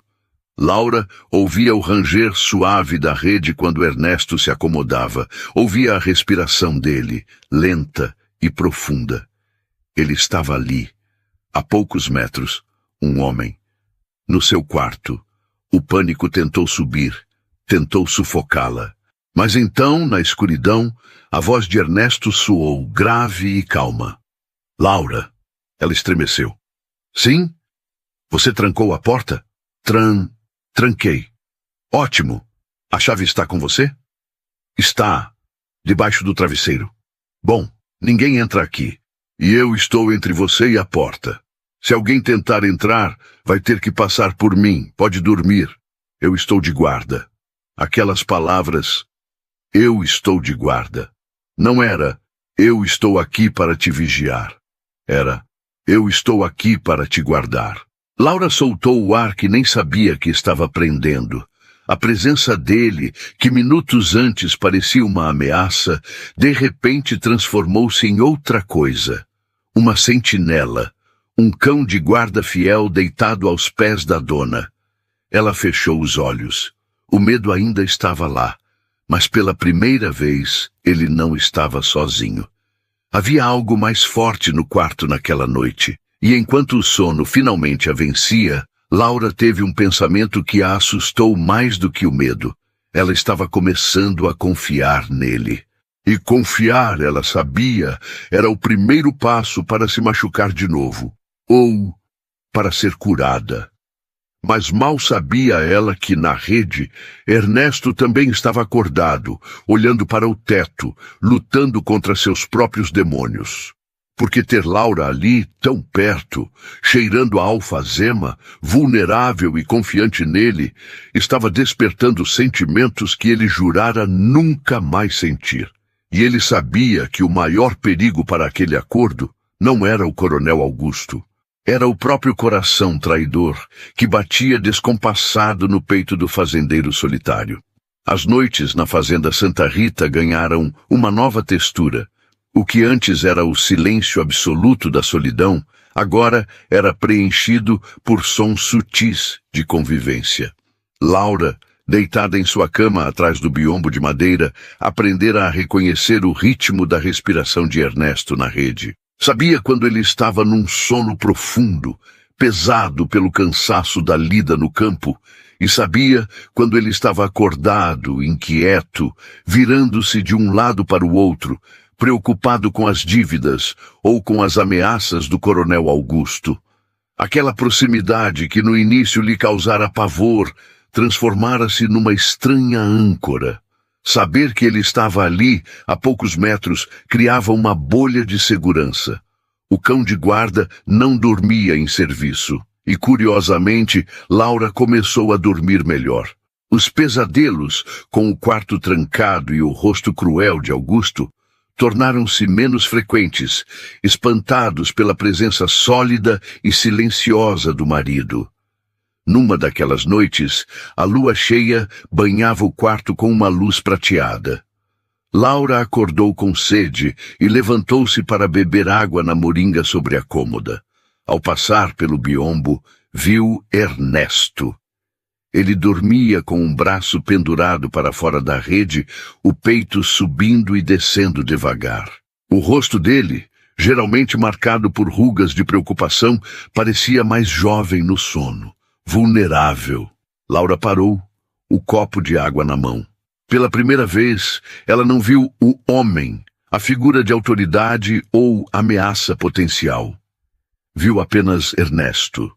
Laura ouvia o ranger suave da rede quando Ernesto se acomodava. Ouvia a respiração dele, lenta e profunda. Ele estava ali, a poucos metros, um homem. No seu quarto, o pânico tentou subir, tentou sufocá-la. Mas então, na escuridão, a voz de Ernesto soou, grave e calma. Laura. Ela estremeceu. Sim? Você trancou a porta? Tranquei. Ótimo. A chave está com você? Está. Debaixo do travesseiro. Bom, ninguém entra aqui. E eu estou entre você e a porta. Se alguém tentar entrar, vai ter que passar por mim. Pode dormir. Eu estou de guarda. Aquelas palavras, eu estou de guarda. Não era, eu estou aqui para te vigiar. Era, eu estou aqui para te guardar. Laura soltou o ar que nem sabia que estava prendendo. A presença dele, que minutos antes parecia uma ameaça, de repente transformou-se em outra coisa. Uma sentinela, um cão de guarda fiel deitado aos pés da dona. Ela fechou os olhos. O medo ainda estava lá, mas pela primeira vez ele não estava sozinho. Havia algo mais forte no quarto naquela noite. E enquanto o sono finalmente a vencia, Laura teve um pensamento que a assustou mais do que o medo. Ela estava começando a confiar nele. E confiar, ela sabia, era o primeiro passo para se machucar de novo, ou para ser curada. Mas mal sabia ela que, na rede, Ernesto também estava acordado, olhando para o teto, lutando contra seus próprios demônios. Porque ter Laura ali, tão perto, cheirando a alfazema, vulnerável e confiante nele, estava despertando sentimentos que ele jurara nunca mais sentir. E ele sabia que o maior perigo para aquele acordo não era o coronel Augusto. Era o próprio coração traidor que batia descompassado no peito do fazendeiro solitário. As noites na fazenda Santa Rita ganharam uma nova textura. O que antes era o silêncio absoluto da solidão, agora era preenchido por sons sutis de convivência. Laura, deitada em sua cama atrás do biombo de madeira, aprendera a reconhecer o ritmo da respiração de Ernesto na rede. Sabia quando ele estava num sono profundo, pesado pelo cansaço da lida no campo, e sabia quando ele estava acordado, inquieto, virando-se de um lado para o outro, preocupado com as dívidas ou com as ameaças do coronel Augusto. Aquela proximidade que no início lhe causara pavor, transformara-se numa estranha âncora. Saber que ele estava ali, a poucos metros, criava uma bolha de segurança. O cão de guarda não dormia em serviço, e curiosamente, Laura começou a dormir melhor. Os pesadelos, com o quarto trancado e o rosto cruel de Augusto, tornaram-se menos frequentes, espantados pela presença sólida e silenciosa do marido. Numa daquelas noites, a lua cheia banhava o quarto com uma luz prateada. Laura acordou com sede e levantou-se para beber água na moringa sobre a cômoda. Ao passar pelo biombo, viu Ernesto. Ele dormia com um braço pendurado para fora da rede, o peito subindo e descendo devagar. O rosto dele, geralmente marcado por rugas de preocupação, parecia mais jovem no sono. Vulnerável. Laura parou, o copo de água na mão. Pela primeira vez, ela não viu o homem, a figura de autoridade ou ameaça potencial. Viu apenas Ernesto,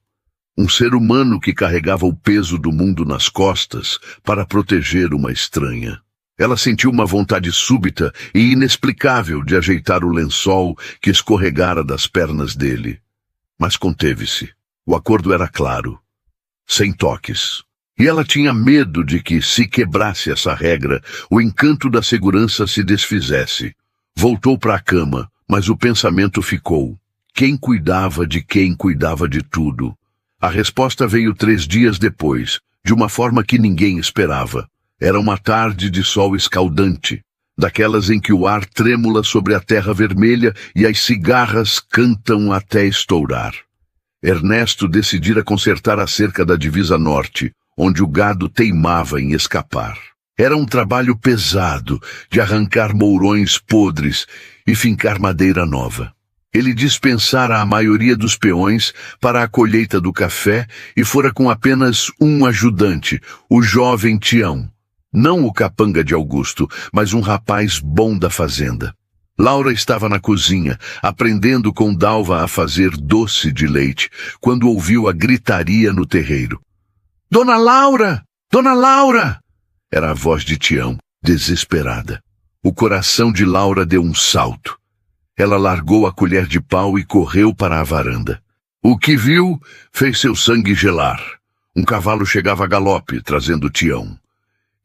um ser humano que carregava o peso do mundo nas costas para proteger uma estranha. Ela sentiu uma vontade súbita e inexplicável de ajeitar o lençol que escorregara das pernas dele. Mas conteve-se. O acordo era claro. Sem toques. E ela tinha medo de que, se quebrasse essa regra, o encanto da segurança se desfizesse. Voltou para a cama, mas o pensamento ficou. Quem cuidava de quem cuidava de tudo? A resposta veio 3 dias depois, de uma forma que ninguém esperava. Era uma tarde de sol escaldante, daquelas em que o ar trêmula sobre a terra vermelha e as cigarras cantam até estourar. Ernesto decidira consertar a cerca da divisa norte, onde o gado teimava em escapar. Era um trabalho pesado de arrancar mourões podres e fincar madeira nova. Ele dispensara a maioria dos peões para a colheita do café e fora com apenas um ajudante, o jovem Tião. Não o capanga de Augusto, mas um rapaz bom da fazenda. Laura estava na cozinha, aprendendo com Dalva a fazer doce de leite, quando ouviu a gritaria no terreiro. Dona Laura! Dona Laura! Era a voz de Tião, desesperada. O coração de Laura deu um salto. Ela largou a colher de pau e correu para a varanda. O que viu fez seu sangue gelar. Um cavalo chegava a galope, trazendo Tião.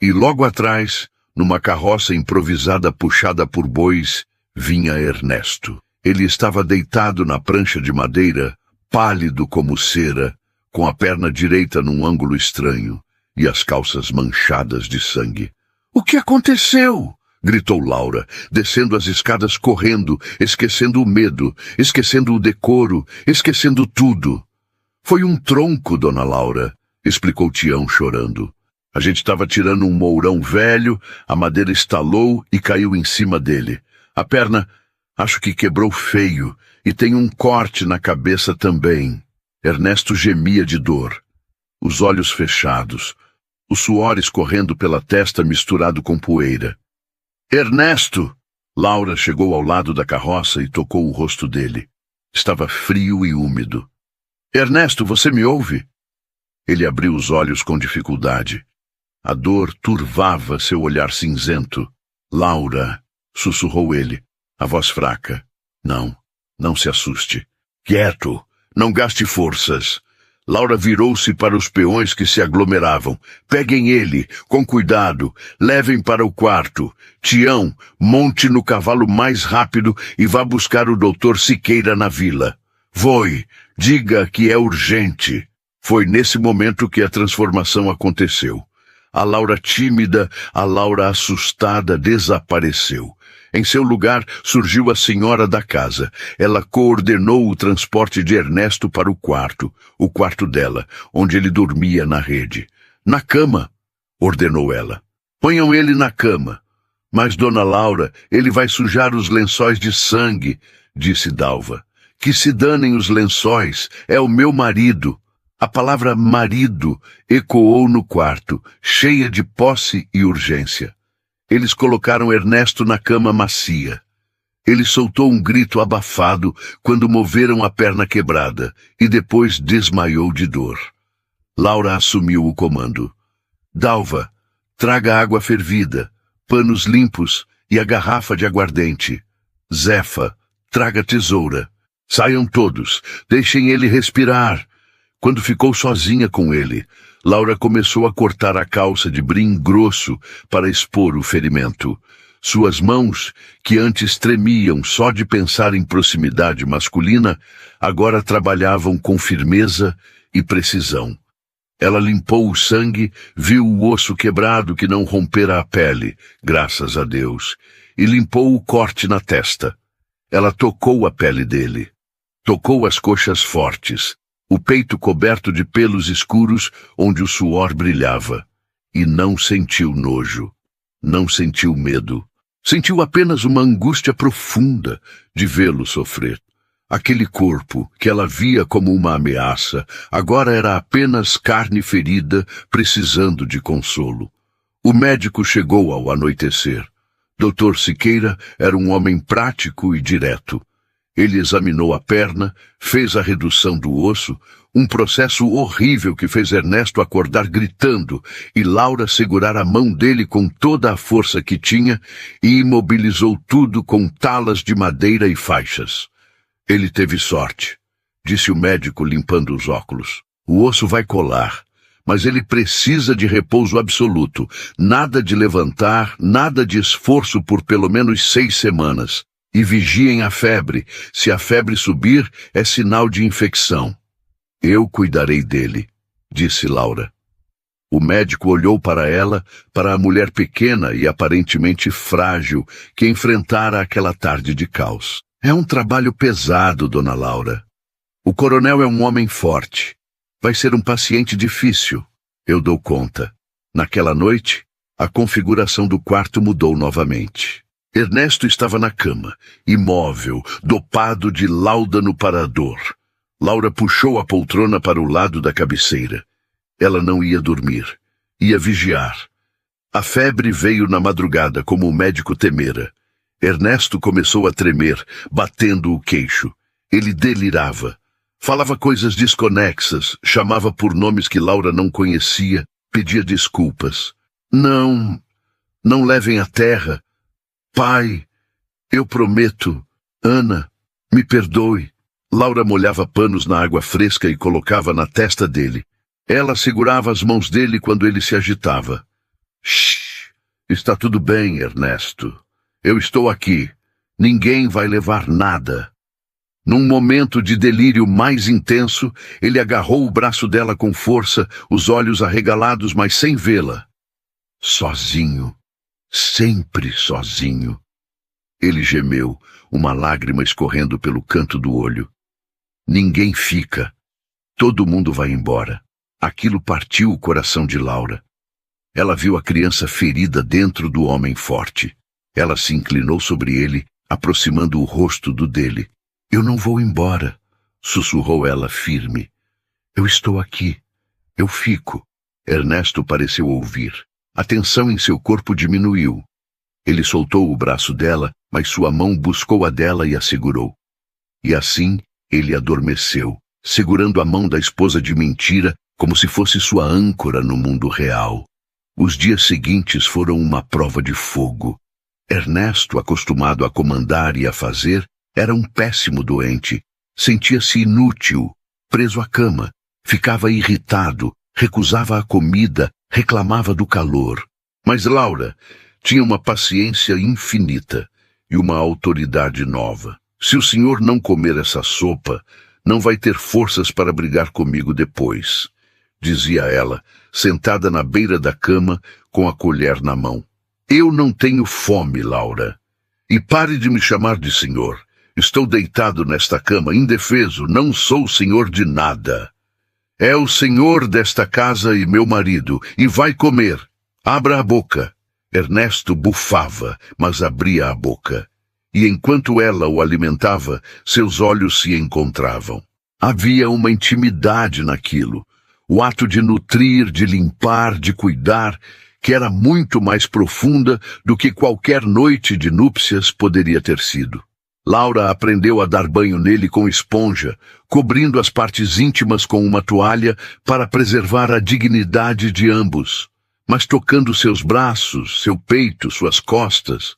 E logo atrás, numa carroça improvisada puxada por bois, vinha Ernesto. Ele estava deitado na prancha de madeira, pálido como cera, com a perna direita num ângulo estranho e as calças manchadas de sangue. — O que aconteceu? — gritou Laura, descendo as escadas correndo, esquecendo o medo, esquecendo o decoro, esquecendo tudo. — Foi um tronco, Dona Laura — explicou Tião chorando. A gente estava tirando um mourão velho, a madeira estalou e caiu em cima dele. A perna, acho que quebrou feio, e tem um corte na cabeça também. Ernesto gemia de dor. Os olhos fechados. o suor escorrendo pela testa misturado com poeira. Ernesto! Laura chegou ao lado da carroça e tocou o rosto dele. Estava frio e úmido. Ernesto, você me ouve? Ele abriu os olhos com dificuldade. A dor turvava seu olhar cinzento. Laura, sussurrou ele, a voz fraca. Não se assuste. Quieto, não gaste forças. Laura virou-se para os peões que se aglomeravam. Peguem ele, com cuidado, levem para o quarto. Tião, monte no cavalo mais rápido e vá buscar o doutor Siqueira na vila. Voe, diga que é urgente. Foi nesse momento que a transformação aconteceu. A Laura tímida, a Laura assustada desapareceu. Em seu lugar surgiu a senhora da casa. Ela coordenou o transporte de Ernesto para o quarto dela, onde ele dormia na rede. Na cama, ordenou ela. Ponham ele na cama. Mas, dona Laura, ele vai sujar os lençóis de sangue, disse Dalva. Que se danem os lençóis, é o meu marido. A palavra marido ecoou no quarto, cheia de posse e urgência. Eles colocaram Ernesto na cama macia. Ele soltou um grito abafado quando moveram a perna quebrada e depois desmaiou de dor. Laura assumiu o comando. Dalva, traga água fervida, panos limpos e a garrafa de aguardente. Zefa, traga tesoura. Saiam todos, deixem ele respirar. Quando ficou sozinha com ele, Laura começou a cortar a calça de brim grosso para expor o ferimento. Suas mãos, que antes tremiam só de pensar em proximidade masculina, agora trabalhavam com firmeza e precisão. Ela limpou o sangue, viu o osso quebrado que não rompera a pele, graças a Deus, e limpou o corte na testa. Ela tocou a pele dele. Tocou as coxas fortes, o peito coberto de pelos escuros onde o suor brilhava. E não sentiu nojo. Não sentiu medo. Sentiu apenas uma angústia profunda de vê-lo sofrer. Aquele corpo, que ela via como uma ameaça, agora era apenas carne ferida, precisando de consolo. O médico chegou ao anoitecer. Dr. Siqueira era um homem prático e direto. Ele examinou a perna, fez a redução do osso, um processo horrível que fez Ernesto acordar gritando e Laura segurar a mão dele com toda a força que tinha e imobilizou tudo com talas de madeira e faixas. Ele teve sorte, disse o médico limpando os óculos. O osso vai colar, mas ele precisa de repouso absoluto, nada de levantar, nada de esforço por pelo menos 6 semanas. E vigiem a febre. Se a febre subir, é sinal de infecção. Eu cuidarei dele, disse Laura. O médico olhou para ela, para a mulher pequena e aparentemente frágil que enfrentara aquela tarde de caos. É um trabalho pesado, dona Laura. O coronel é um homem forte. Vai ser um paciente difícil. Eu dou conta. Naquela noite, a configuração do quarto mudou novamente. Ernesto estava na cama, imóvel, dopado de láudano para a dor. Laura puxou a poltrona para o lado da cabeceira. Ela não ia dormir. Ia vigiar. A febre veio na madrugada, como o médico temera. Ernesto começou a tremer, batendo o queixo. Ele delirava. Falava coisas desconexas, chamava por nomes que Laura não conhecia, pedia desculpas. Não levem à terra. Pai, eu prometo. Ana, me perdoe. Laura molhava panos na água fresca e colocava na testa dele. Ela segurava as mãos dele quando ele se agitava. Shhh! Está tudo bem, Ernesto. Eu estou aqui. Ninguém vai levar nada. Num momento de delírio mais intenso, ele agarrou o braço dela com força, os olhos arregalados, mas sem vê-la. Sozinho. Sempre sozinho. Ele gemeu, uma lágrima escorrendo pelo canto do olho. Ninguém fica. Todo mundo vai embora. Aquilo partiu o coração de Laura. Ela viu a criança ferida dentro do homem forte. Ela se inclinou sobre ele, aproximando o rosto do dele. Eu não vou embora, sussurrou ela firme. Eu estou aqui. Eu fico. Ernesto pareceu ouvir. A tensão em seu corpo diminuiu. Ele soltou o braço dela, mas sua mão buscou a dela e a segurou. E assim, ele adormeceu, segurando a mão da esposa de mentira como se fosse sua âncora no mundo real. Os dias seguintes foram uma prova de fogo. Ernesto, acostumado a comandar e a fazer, era um péssimo doente. Sentia-se inútil, preso à cama, ficava irritado, recusava a comida, reclamava do calor. Mas Laura tinha uma paciência infinita e uma autoridade nova. Se o senhor não comer essa sopa, não vai ter forças para brigar comigo depois, dizia ela, sentada na beira da cama com a colher na mão. Eu não tenho fome, Laura. E pare de me chamar de senhor. Estou deitado nesta cama, indefeso, não sou senhor de nada. É o senhor desta casa e meu marido, e vai comer. Abra a boca. Ernesto bufava, mas abria a boca. E enquanto ela o alimentava, seus olhos se encontravam. Havia uma intimidade naquilo. O ato de nutrir, de limpar, de cuidar, que era muito mais profunda do que qualquer noite de núpcias poderia ter sido. Laura aprendeu a dar banho nele com esponja, cobrindo as partes íntimas com uma toalha para preservar a dignidade de ambos, mas tocando seus braços, seu peito, suas costas.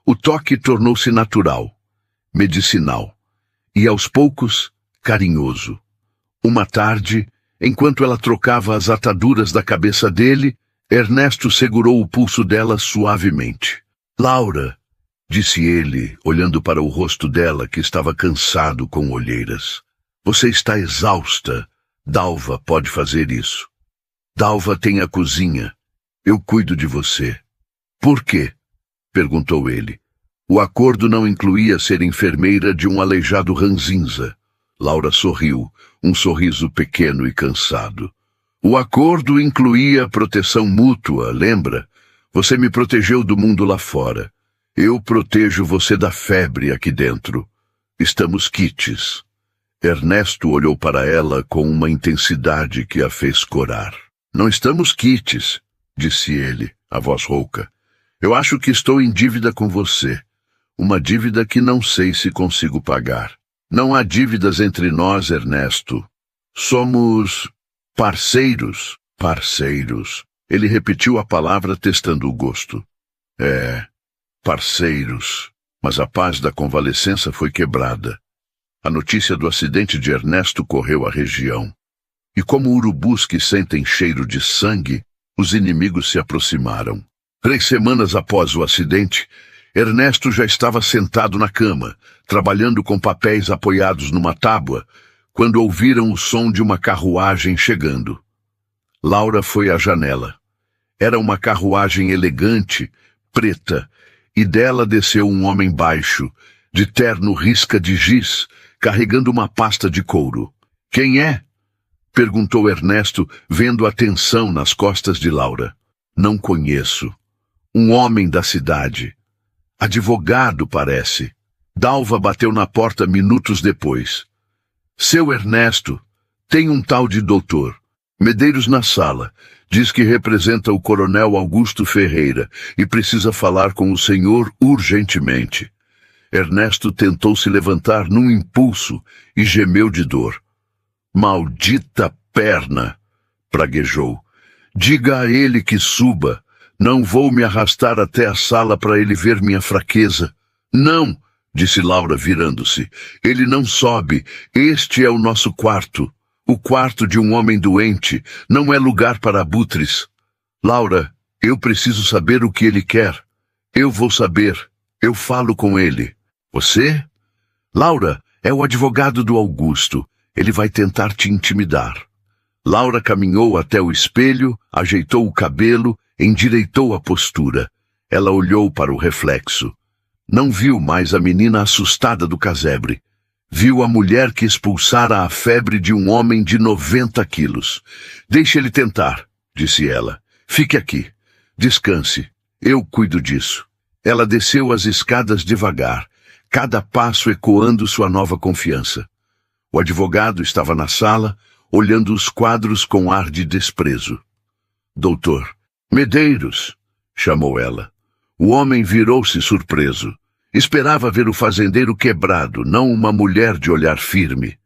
O toque tornou-se natural, medicinal, e aos poucos, carinhoso. Uma tarde, enquanto ela trocava as ataduras da cabeça dele, Ernesto segurou o pulso dela suavemente. Laura, disse ele, olhando para o rosto dela, que estava cansado com olheiras. Você está exausta. Dalva pode fazer isso. Dalva tem a cozinha. Eu cuido de você. Por quê? Perguntou ele. O acordo não incluía ser enfermeira de um aleijado ranzinza. Laura sorriu, um sorriso pequeno e cansado. O acordo incluía proteção mútua, lembra? Você me protegeu do mundo lá fora. Eu protejo você da febre aqui dentro. Estamos quites. Ernesto olhou para ela com uma intensidade que a fez corar. Não estamos quites, disse ele, a voz rouca. Eu acho que estou em dívida com você. Uma dívida que não sei se consigo pagar. Não há dívidas entre nós, Ernesto. Somos parceiros. Parceiros. Ele repetiu a palavra testando o gosto. Parceiros. Mas a paz da convalescença foi quebrada. A notícia do acidente de Ernesto correu à região. E como urubus que sentem cheiro de sangue, os inimigos se aproximaram. 3 semanas após o acidente, Ernesto já estava sentado na cama, trabalhando com papéis apoiados numa tábua, quando ouviram o som de uma carruagem chegando. Laura foi à janela. Era uma carruagem elegante, preta, e dela desceu um homem baixo, de terno risca de giz, carregando uma pasta de couro. Quem é? Perguntou Ernesto, vendo a tensão nas costas de Laura. Não conheço. Um homem da cidade. Advogado, parece. Dalva bateu na porta minutos depois. Seu Ernesto, tem um tal de doutor. Medeiros na sala. Diz que representa o coronel Augusto Ferreira e precisa falar com o senhor urgentemente. Ernesto tentou se levantar num impulso e gemeu de dor. Maldita perna! Praguejou. Diga a ele que suba. Não vou me arrastar até a sala para ele ver minha fraqueza. Não, disse Laura virando-se. Ele não sobe. Este é o nosso quarto. O quarto de um homem doente. Não é lugar para abutres. Laura, eu preciso saber o que ele quer. Eu vou saber. Eu falo com ele. Você? Laura, é o advogado do Augusto. Ele vai tentar te intimidar. Laura caminhou até o espelho, ajeitou o cabelo, endireitou a postura. Ela olhou para o reflexo. Não viu mais a menina assustada do casebre. Viu a mulher que expulsara a febre de um homem de 90 quilos. Deixe ele tentar, disse ela. Fique aqui. Descanse. Eu cuido disso. Ela desceu as escadas devagar, cada passo ecoando sua nova confiança. O advogado estava na sala, olhando os quadros com ar de desprezo. doutor. Medeiros, chamou ela. O homem virou-se surpreso. Esperava ver o fazendeiro quebrado, não uma mulher de olhar firme.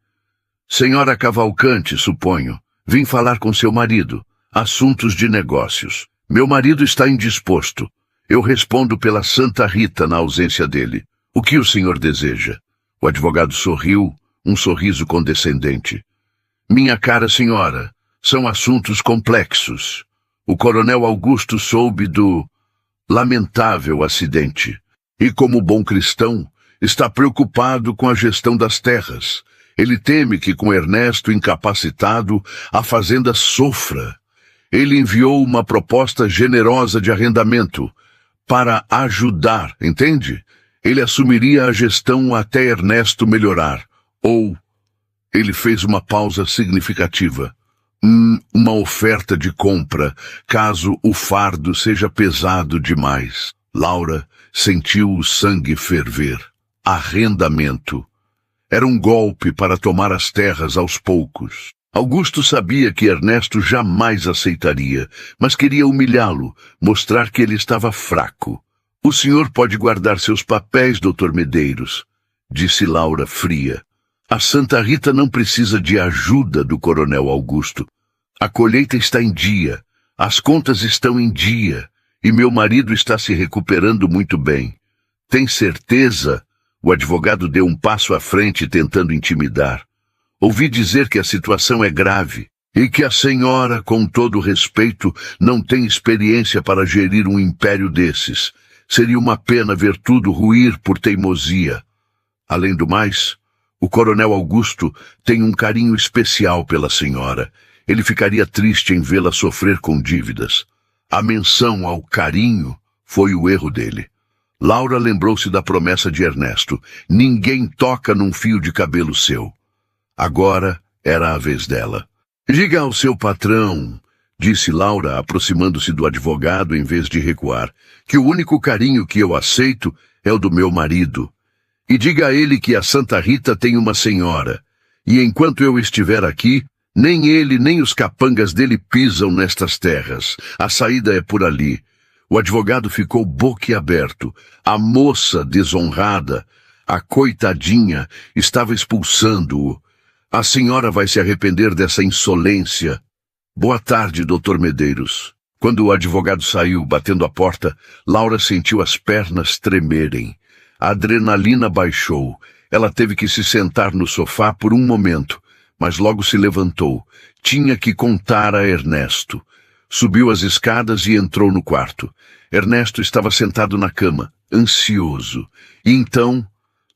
Senhora Cavalcante, suponho. Vim falar com seu marido. Assuntos de negócios. Meu marido está indisposto. Eu respondo pela Santa Rita na ausência dele. O que o senhor deseja? O advogado sorriu, um sorriso condescendente. Minha cara senhora, são assuntos complexos. O coronel Augusto soube do lamentável acidente. E como bom cristão, está preocupado com a gestão das terras. Ele teme que com Ernesto incapacitado, a fazenda sofra. Ele enviou uma proposta generosa de arrendamento para ajudar, entende? Ele assumiria a gestão até Ernesto melhorar. Ou ele fez uma pausa significativa. Uma oferta de compra, caso o fardo seja pesado demais. Laura sentiu o sangue ferver. Arrendamento. Era um golpe para tomar as terras aos poucos. Augusto sabia que Ernesto jamais aceitaria, mas queria humilhá-lo, mostrar que ele estava fraco. O senhor pode guardar seus papéis, Dr. Medeiros, disse Laura fria. A Santa Rita não precisa de ajuda do coronel Augusto. A colheita está em dia, as contas estão em dia, e meu marido está se recuperando muito bem. Tem certeza? O advogado deu um passo à frente tentando intimidar. Ouvi dizer que a situação é grave e que a senhora, com todo respeito, não tem experiência para gerir um império desses. Seria uma pena ver tudo ruir por teimosia. Além do mais, o coronel Augusto tem um carinho especial pela senhora. Ele ficaria triste em vê-la sofrer com dívidas. A menção ao carinho foi o erro dele. Laura lembrou-se da promessa de Ernesto. Ninguém toca num fio de cabelo seu. Agora era a vez dela. Diga ao seu patrão, disse Laura, aproximando-se do advogado em vez de recuar, que o único carinho que eu aceito é o do meu marido. E diga a ele que a Santa Rita tem uma senhora. E enquanto eu estiver aqui, nem ele nem os capangas dele pisam nestas terras. A saída é por ali. O advogado ficou boquiaberto. A moça desonrada, a coitadinha, estava expulsando-o. A senhora vai se arrepender dessa insolência. Boa tarde, Dr. Medeiros. Quando o advogado saiu, batendo a porta, Laura sentiu as pernas tremerem. A adrenalina baixou. Ela teve que se sentar no sofá por um momento, mas logo se levantou. Tinha que contar a Ernesto. Subiu as escadas e entrou no quarto. Ernesto estava sentado na cama, ansioso. E então,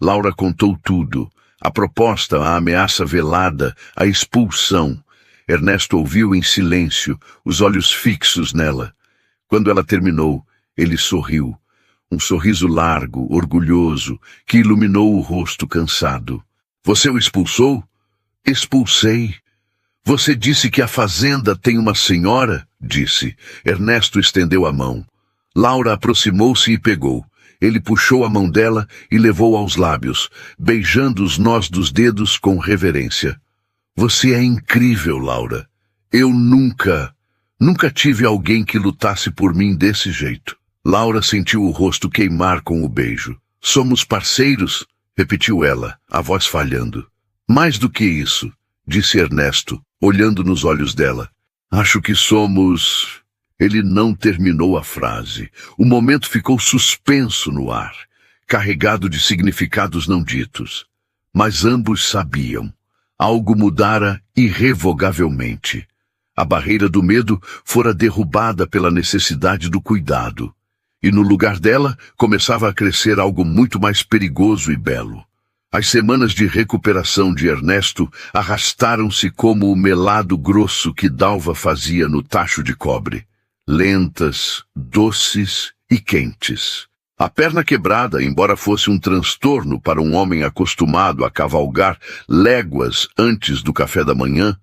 Laura contou tudo. A proposta, a ameaça velada, a expulsão. Ernesto ouviu em silêncio, os olhos fixos nela. Quando ela terminou, ele sorriu. Um sorriso largo, orgulhoso, que iluminou o rosto cansado. Você o expulsou? Expulsei. Você disse que a fazenda tem uma senhora? Disse. Ernesto estendeu a mão. Laura aproximou-se e pegou. Ele puxou a mão dela e levou aos lábios, beijando os nós dos dedos com reverência. Você é incrível, Laura. Eu nunca tive alguém que lutasse por mim desse jeito. Laura sentiu o rosto queimar com o beijo. Somos parceiros? Repetiu ela, a voz falhando. Mais do que isso, disse Ernesto, olhando nos olhos dela. Acho que somos... Ele não terminou a frase. O momento ficou suspenso no ar, carregado de significados não ditos. Mas ambos sabiam. Algo mudara irrevogavelmente. A barreira do medo fora derrubada pela necessidade do cuidado. E no lugar dela começava a crescer algo muito mais perigoso e belo. As semanas de recuperação de Ernesto arrastaram-se como o melado grosso que Dalva fazia no tacho de cobre. Lentas, doces e quentes. A perna quebrada, embora fosse um transtorno para um homem acostumado a cavalgar léguas antes do café da manhã,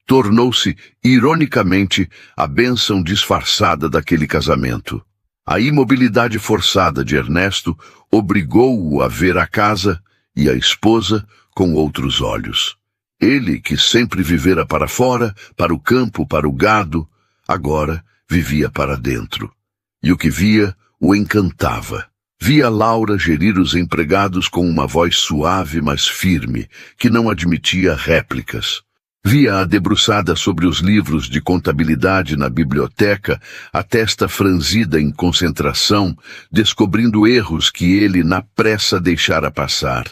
tornou-se, ironicamente, a bênção disfarçada daquele casamento. A imobilidade forçada de Ernesto obrigou-o a ver a casa e a esposa com outros olhos. Ele, que sempre vivera para fora, para o campo, para o gado, agora vivia para dentro. E o que via o encantava. Via Laura gerir os empregados com uma voz suave, mas firme, que não admitia réplicas. Via-a debruçada sobre os livros de contabilidade na biblioteca, a testa franzida em concentração, descobrindo erros que ele, na pressa, deixara passar.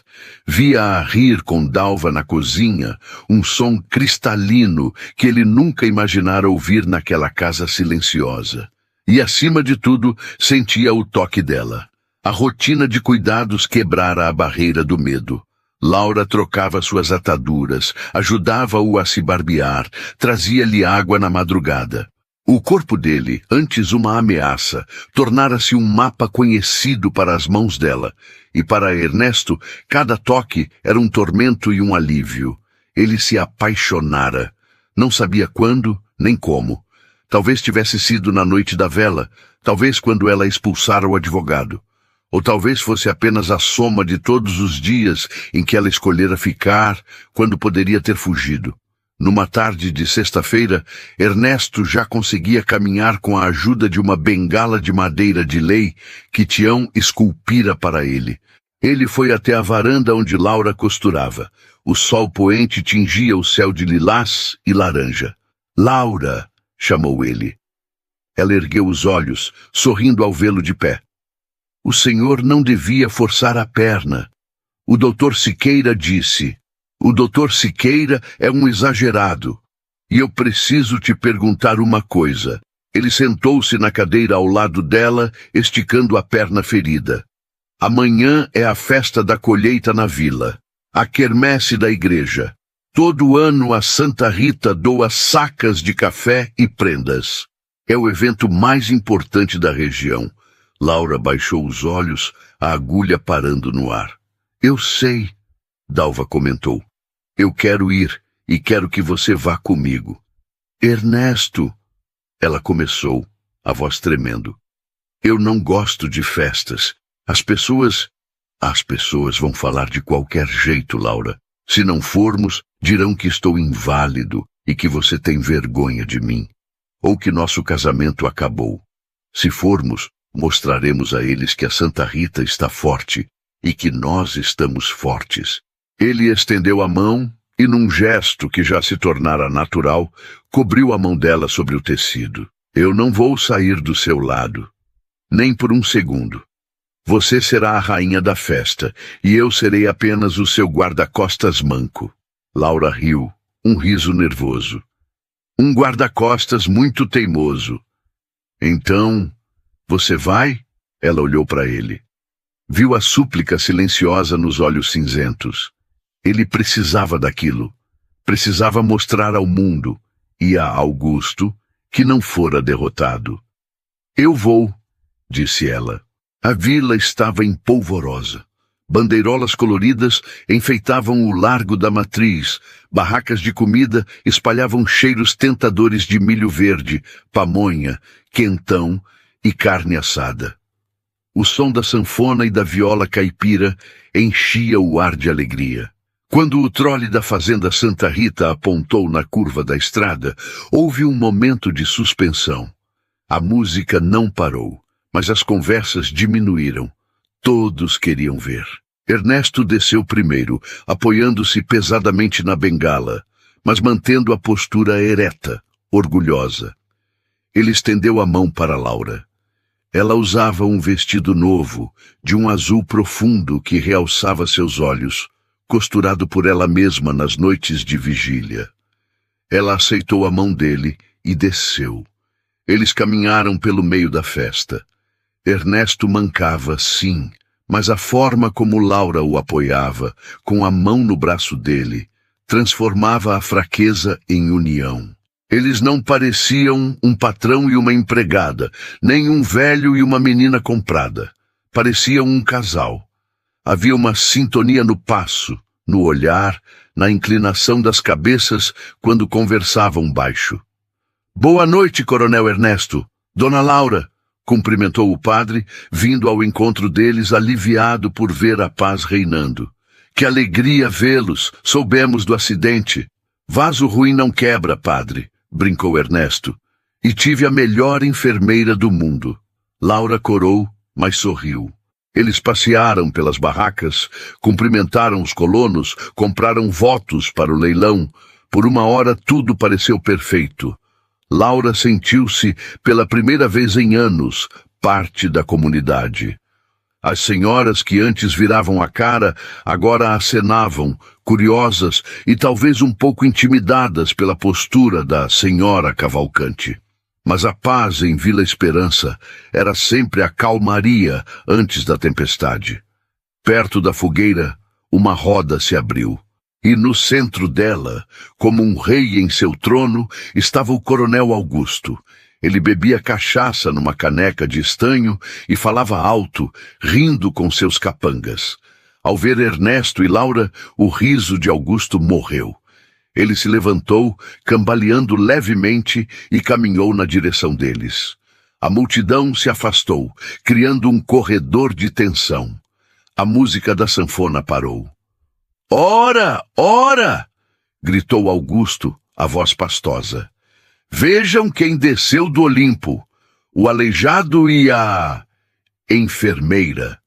Via-a rir com Dalva na cozinha, um som cristalino que ele nunca imaginara ouvir naquela casa silenciosa. E, acima de tudo, sentia o toque dela. A rotina de cuidados quebrara a barreira do medo. Laura trocava suas ataduras, ajudava-o a se barbear, trazia-lhe água na madrugada. O corpo dele, antes uma ameaça, tornara-se um mapa conhecido para as mãos dela, e para Ernesto, cada toque era um tormento e um alívio. Ele se apaixonara. Não sabia quando, nem como. Talvez tivesse sido na noite da vela, talvez quando ela expulsara o advogado. Ou talvez fosse apenas a soma de todos os dias em que ela escolhera ficar, quando poderia ter fugido. Numa tarde de sexta-feira, Ernesto já conseguia caminhar com a ajuda de uma bengala de madeira de lei que Tião esculpira para ele. Ele foi até a varanda onde Laura costurava. O sol poente tingia o céu de lilás e laranja. "Laura!" chamou ele. Ela ergueu os olhos, sorrindo ao vê-lo de pé. "O senhor não devia forçar a perna." O doutor Siqueira disse: "O doutor Siqueira é um exagerado. E eu preciso te perguntar uma coisa." Ele sentou-se na cadeira ao lado dela, esticando a perna ferida. "Amanhã é a festa da colheita na vila. A quermesse da igreja. Todo ano a Santa Rita doa sacas de café e prendas. É o evento mais importante da região." Laura baixou os olhos, a agulha parando no ar. "Eu sei", Dalva comentou. "Eu quero ir e quero que você vá comigo." "Ernesto", ela começou, a voz tremendo. "Eu não gosto de festas. As pessoas vão falar de qualquer jeito, Laura. Se não formos, dirão que estou inválido e que você tem vergonha de mim. Ou que nosso casamento acabou. Se formos, mostraremos a eles que a Santa Rita está forte e que nós estamos fortes." Ele estendeu a mão e, num gesto que já se tornara natural, cobriu a mão dela sobre o tecido. "Eu não vou sair do seu lado, nem por um segundo. Você será a rainha da festa e eu serei apenas o seu guarda-costas manco." Laura riu, um riso nervoso. "Um guarda-costas muito teimoso. Então, você vai?" Ela olhou para ele. Viu a súplica silenciosa nos olhos cinzentos. Ele precisava daquilo. Precisava mostrar ao mundo e a Augusto que não fora derrotado. "Eu vou", disse ela. A vila estava empolvorosa. Bandeirolas coloridas enfeitavam o largo da matriz. Barracas de comida espalhavam cheiros tentadores de milho verde, pamonha, quentão e carne assada. O som da sanfona e da viola caipira enchia o ar de alegria. Quando o trole da fazenda Santa Rita apontou na curva da estrada, houve um momento de suspensão. A música não parou, mas as conversas diminuíram. Todos queriam ver. Ernesto desceu primeiro, apoiando-se pesadamente na bengala, mas mantendo a postura ereta, orgulhosa. Ele estendeu a mão para Laura. Ela usava um vestido novo, de um azul profundo que realçava seus olhos, costurado por ela mesma nas noites de vigília. Ela aceitou a mão dele e desceu. Eles caminharam pelo meio da festa. Ernesto mancava, sim, mas a forma como Laura o apoiava, com a mão no braço dele, transformava a fraqueza em união. Eles não pareciam um patrão e uma empregada, nem um velho e uma menina comprada. Pareciam um casal. Havia uma sintonia no passo, no olhar, na inclinação das cabeças quando conversavam baixo. "Boa noite, Coronel Ernesto. Dona Laura", cumprimentou o padre, vindo ao encontro deles aliviado por ver a paz reinando. "Que alegria vê-los. Soubemos do acidente." "Vaso ruim não quebra, padre", brincou Ernesto. E tive a melhor enfermeira do mundo. Laura corou, mas sorriu. Eles passearam pelas barracas, cumprimentaram os colonos, compraram votos para o leilão. Por uma hora tudo pareceu perfeito. Laura sentiu-se, pela primeira vez em anos, parte da comunidade. As senhoras que antes viravam a cara, agora acenavam, curiosas e talvez um pouco intimidadas pela postura da senhora Cavalcante. Mas a paz em Vila Esperança era sempre a calmaria antes da tempestade. Perto da fogueira, uma roda se abriu. E no centro dela, como um rei em seu trono, estava o coronel Augusto. Ele bebia cachaça numa caneca de estanho e falava alto, rindo com seus capangas. Ao ver Ernesto e Laura, o riso de Augusto morreu. Ele se levantou, cambaleando levemente, e caminhou na direção deles. A multidão se afastou, criando um corredor de tensão. A música da sanfona parou. «Ora! Ora!» gritou Augusto, a voz pastosa. «Vejam quem desceu do Olimpo, o aleijado e a enfermeira.»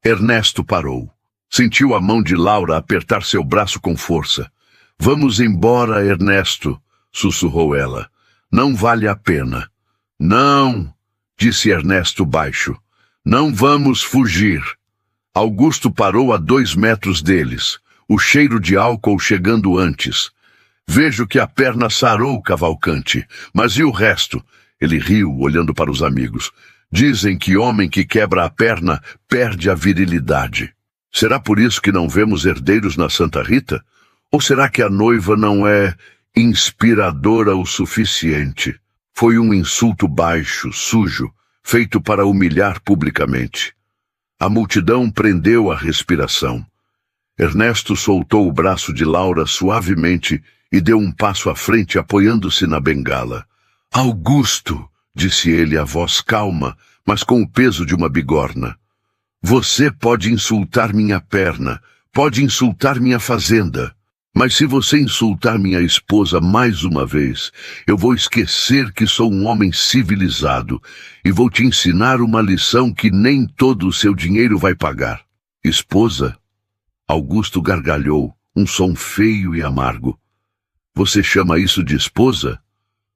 Ernesto parou. Sentiu a mão de Laura apertar seu braço com força. «Vamos embora, Ernesto», sussurrou ela. «Não vale a pena.» «Não», disse Ernesto baixo. «Não vamos fugir.» Augusto parou a 2 metros deles, o cheiro de álcool chegando antes. «Vejo que a perna sarou, Cavalcante, mas e o resto?» Ele riu, olhando para os amigos. «Dizem que homem que quebra a perna perde a virilidade. Será por isso que não vemos herdeiros na Santa Rita? Ou será que a noiva não é inspiradora o suficiente?» Foi um insulto baixo, sujo, feito para humilhar publicamente. A multidão prendeu a respiração. Ernesto soltou o braço de Laura suavemente e deu um passo à frente, apoiando-se na bengala. «Augusto», disse ele, a voz calma, mas com o peso de uma bigorna. «Você pode insultar minha perna, pode insultar minha fazenda. Mas se você insultar minha esposa mais uma vez, eu vou esquecer que sou um homem civilizado e vou te ensinar uma lição que nem todo o seu dinheiro vai pagar.» «Esposa?» Augusto gargalhou, um som feio e amargo. «Você chama isso de esposa?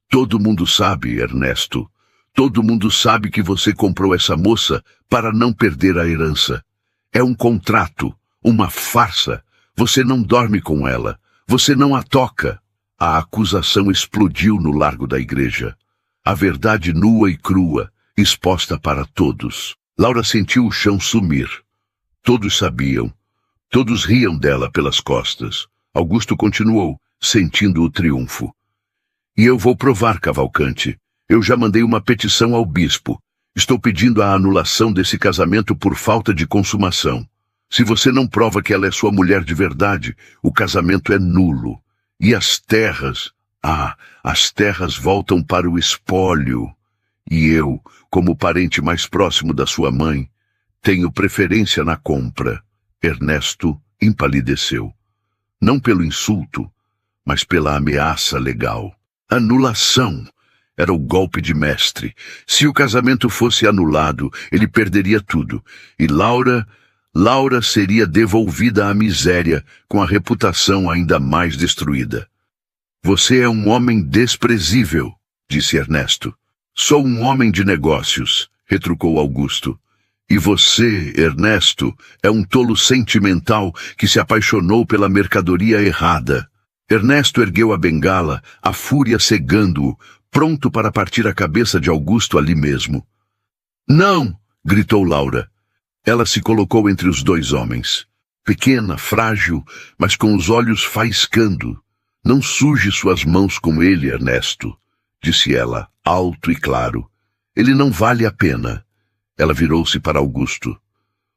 Todo mundo sabe, Ernesto. Todo mundo sabe que você comprou essa moça para não perder a herança. É um contrato, uma farsa. Você não dorme com ela. Você não a toca.» A acusação explodiu no largo da igreja. A verdade nua e crua, exposta para todos. Laura sentiu o chão sumir. Todos sabiam. Todos riam dela pelas costas. Augusto continuou, sentindo o triunfo. «E eu vou provar, Cavalcante. Eu já mandei uma petição ao bispo. Estou pedindo a anulação desse casamento por falta de consumação. Se você não prova que ela é sua mulher de verdade, o casamento é nulo. E as terras? As terras voltam para o espólio. E eu, como parente mais próximo da sua mãe, tenho preferência na compra.» Ernesto empalideceu. Não pelo insulto, mas pela ameaça legal. Anulação era o golpe de mestre. Se o casamento fosse anulado, ele perderia tudo. E Laura seria devolvida à miséria, com a reputação ainda mais destruída. «Você é um homem desprezível», disse Ernesto. «Sou um homem de negócios», retrucou Augusto. «E você, Ernesto, é um tolo sentimental que se apaixonou pela mercadoria errada.» Ernesto ergueu a bengala, a fúria cegando-o, pronto para partir a cabeça de Augusto ali mesmo. «Não!» gritou Laura. Ela se colocou entre os 2 homens. Pequena, frágil, mas com os olhos faiscando. «Não suje suas mãos com ele, Ernesto», disse ela, alto e claro. «Ele não vale a pena.» Ela virou-se para Augusto.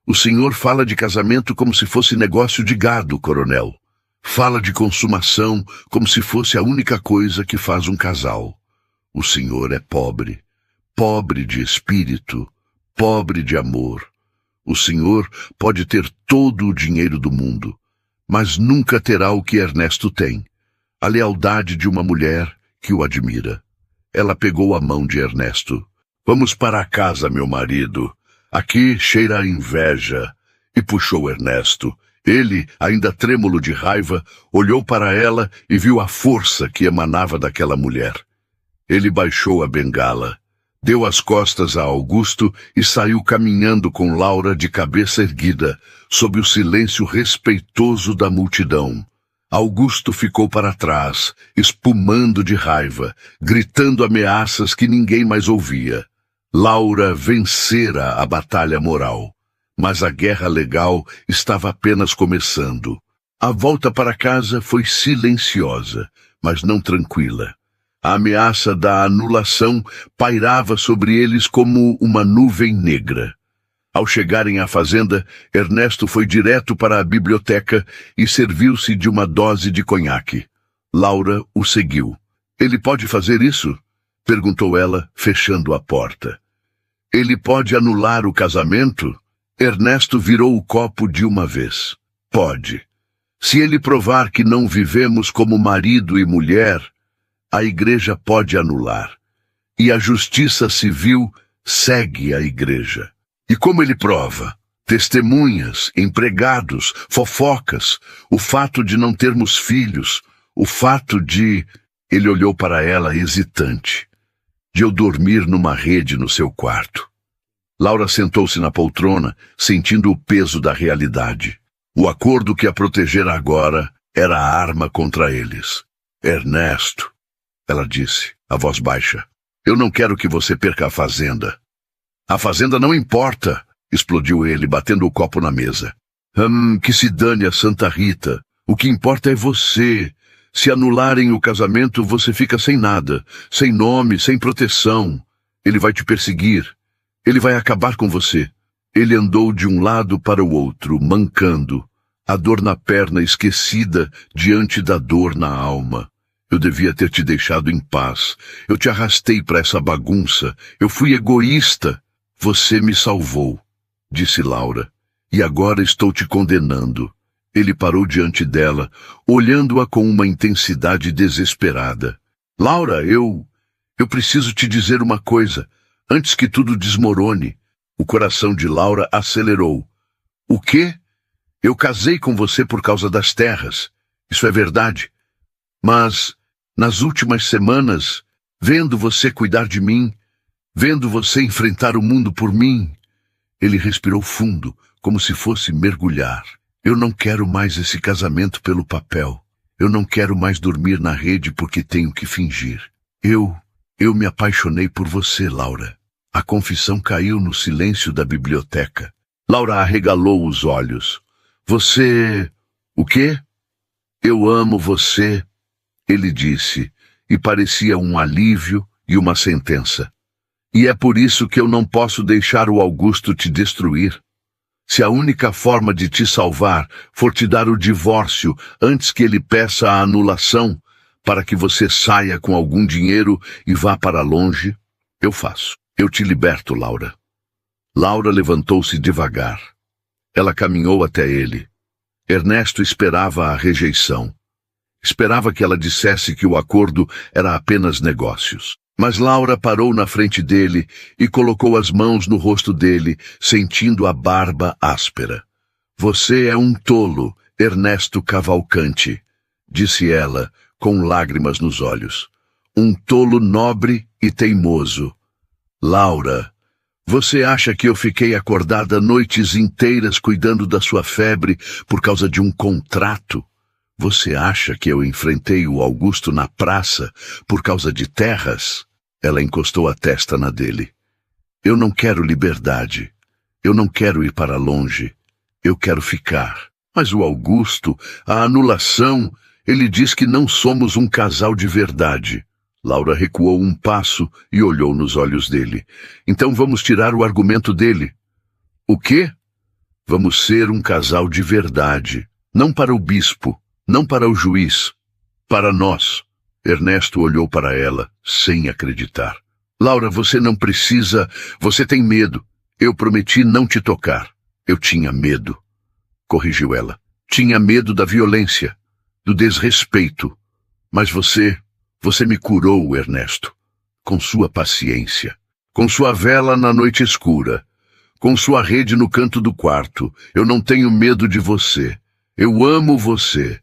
«O senhor fala de casamento como se fosse negócio de gado, coronel. Fala de consumação como se fosse a única coisa que faz um casal. O senhor é pobre, pobre de espírito, pobre de amor. O senhor pode ter todo o dinheiro do mundo, mas nunca terá o que Ernesto tem, a lealdade de uma mulher que o admira. Ela pegou a mão de Ernesto. Vamos para casa, meu marido. Aqui cheira a inveja. E puxou Ernesto. Ele, ainda trêmulo de raiva, olhou para ela e viu a força que emanava daquela mulher. Ele baixou a bengala, deu as costas a Augusto e saiu caminhando com Laura de cabeça erguida, sob o silêncio respeitoso da multidão. Augusto ficou para trás, espumando de raiva, gritando ameaças que ninguém mais ouvia. Laura vencera a batalha moral, mas a guerra legal estava apenas começando. A volta para casa foi silenciosa, mas não tranquila. A ameaça da anulação pairava sobre eles como uma nuvem negra. Ao chegarem à fazenda, Ernesto foi direto para a biblioteca e serviu-se de uma dose de conhaque. Laura o seguiu. Ele pode fazer isso? Perguntou ela, fechando a porta. Ele pode anular o casamento? Ernesto virou o copo de uma vez. Pode. Se ele provar que não vivemos como marido e mulher, a igreja pode anular. E a justiça civil segue a igreja. E como ele prova? Testemunhas, empregados, fofocas, o fato de não termos filhos, o fato de... Ele olhou para ela hesitante. De eu dormir numa rede no seu quarto. Laura sentou-se na poltrona, sentindo o peso da realidade. O acordo que a protegera agora era a arma contra eles. Ernesto, ela disse, a voz baixa, eu não quero que você perca a fazenda. A fazenda não importa, explodiu ele, batendo o copo na mesa. Que se dane a Santa Rita. O que importa é você. Se anularem o casamento, você fica sem nada, sem nome, sem proteção. Ele vai te perseguir. Ele vai acabar com você. Ele andou de um lado para o outro, mancando, a dor na perna esquecida diante da dor na alma. Eu devia ter te deixado em paz. Eu te arrastei para essa bagunça. Eu fui egoísta. Você me salvou, disse Laura, e agora estou te condenando. Ele parou diante dela, olhando-a com uma intensidade desesperada. Laura, eu preciso te dizer uma coisa, antes que tudo desmorone. O coração de Laura acelerou. O quê? Eu casei com você por causa das terras. Isso é verdade. Mas, nas últimas semanas, vendo você cuidar de mim, vendo você enfrentar o mundo por mim, ele respirou fundo, como se fosse mergulhar. Eu não quero mais esse casamento pelo papel. Eu não quero mais dormir na rede porque tenho que fingir. Eu me apaixonei por você, Laura. A confissão caiu no silêncio da biblioteca. Laura arregalou os olhos. Você... O quê? Eu amo você, ele disse, e parecia um alívio e uma sentença. E é por isso que eu não posso deixar o Augusto te destruir. Se a única forma de te salvar for te dar o divórcio antes que ele peça a anulação, para que você saia com algum dinheiro e vá para longe, eu faço. Eu te liberto, Laura. Laura levantou-se devagar. Ela caminhou até ele. Ernesto esperava a rejeição. Esperava que ela dissesse que o acordo era apenas negócios. Mas Laura parou na frente dele e colocou as mãos no rosto dele, sentindo a barba áspera. Você é um tolo, Ernesto Cavalcante, disse ela, com lágrimas nos olhos. Um tolo nobre e teimoso. Laura, você acha que eu fiquei acordada noites inteiras cuidando da sua febre por causa de um contrato? Você acha que eu enfrentei o Augusto na praça por causa de terras? Ela encostou a testa na dele. Eu não quero liberdade. Eu não quero ir para longe. Eu quero ficar. Mas o Augusto, a anulação, ele diz que não somos um casal de verdade. Laura recuou um passo e olhou nos olhos dele. Então vamos tirar o argumento dele. O quê? Vamos ser um casal de verdade. Não para o bispo, não para o juiz. Para nós. Ernesto olhou para ela, sem acreditar. Laura, você não precisa... Você tem medo. Eu prometi não te tocar. Eu tinha medo. Corrigiu ela. Tinha medo da violência, do desrespeito. Mas você me curou, Ernesto. com sua paciência, com sua vela na noite escura, com sua rede no canto do quarto. Eu não tenho medo de você. Eu amo você.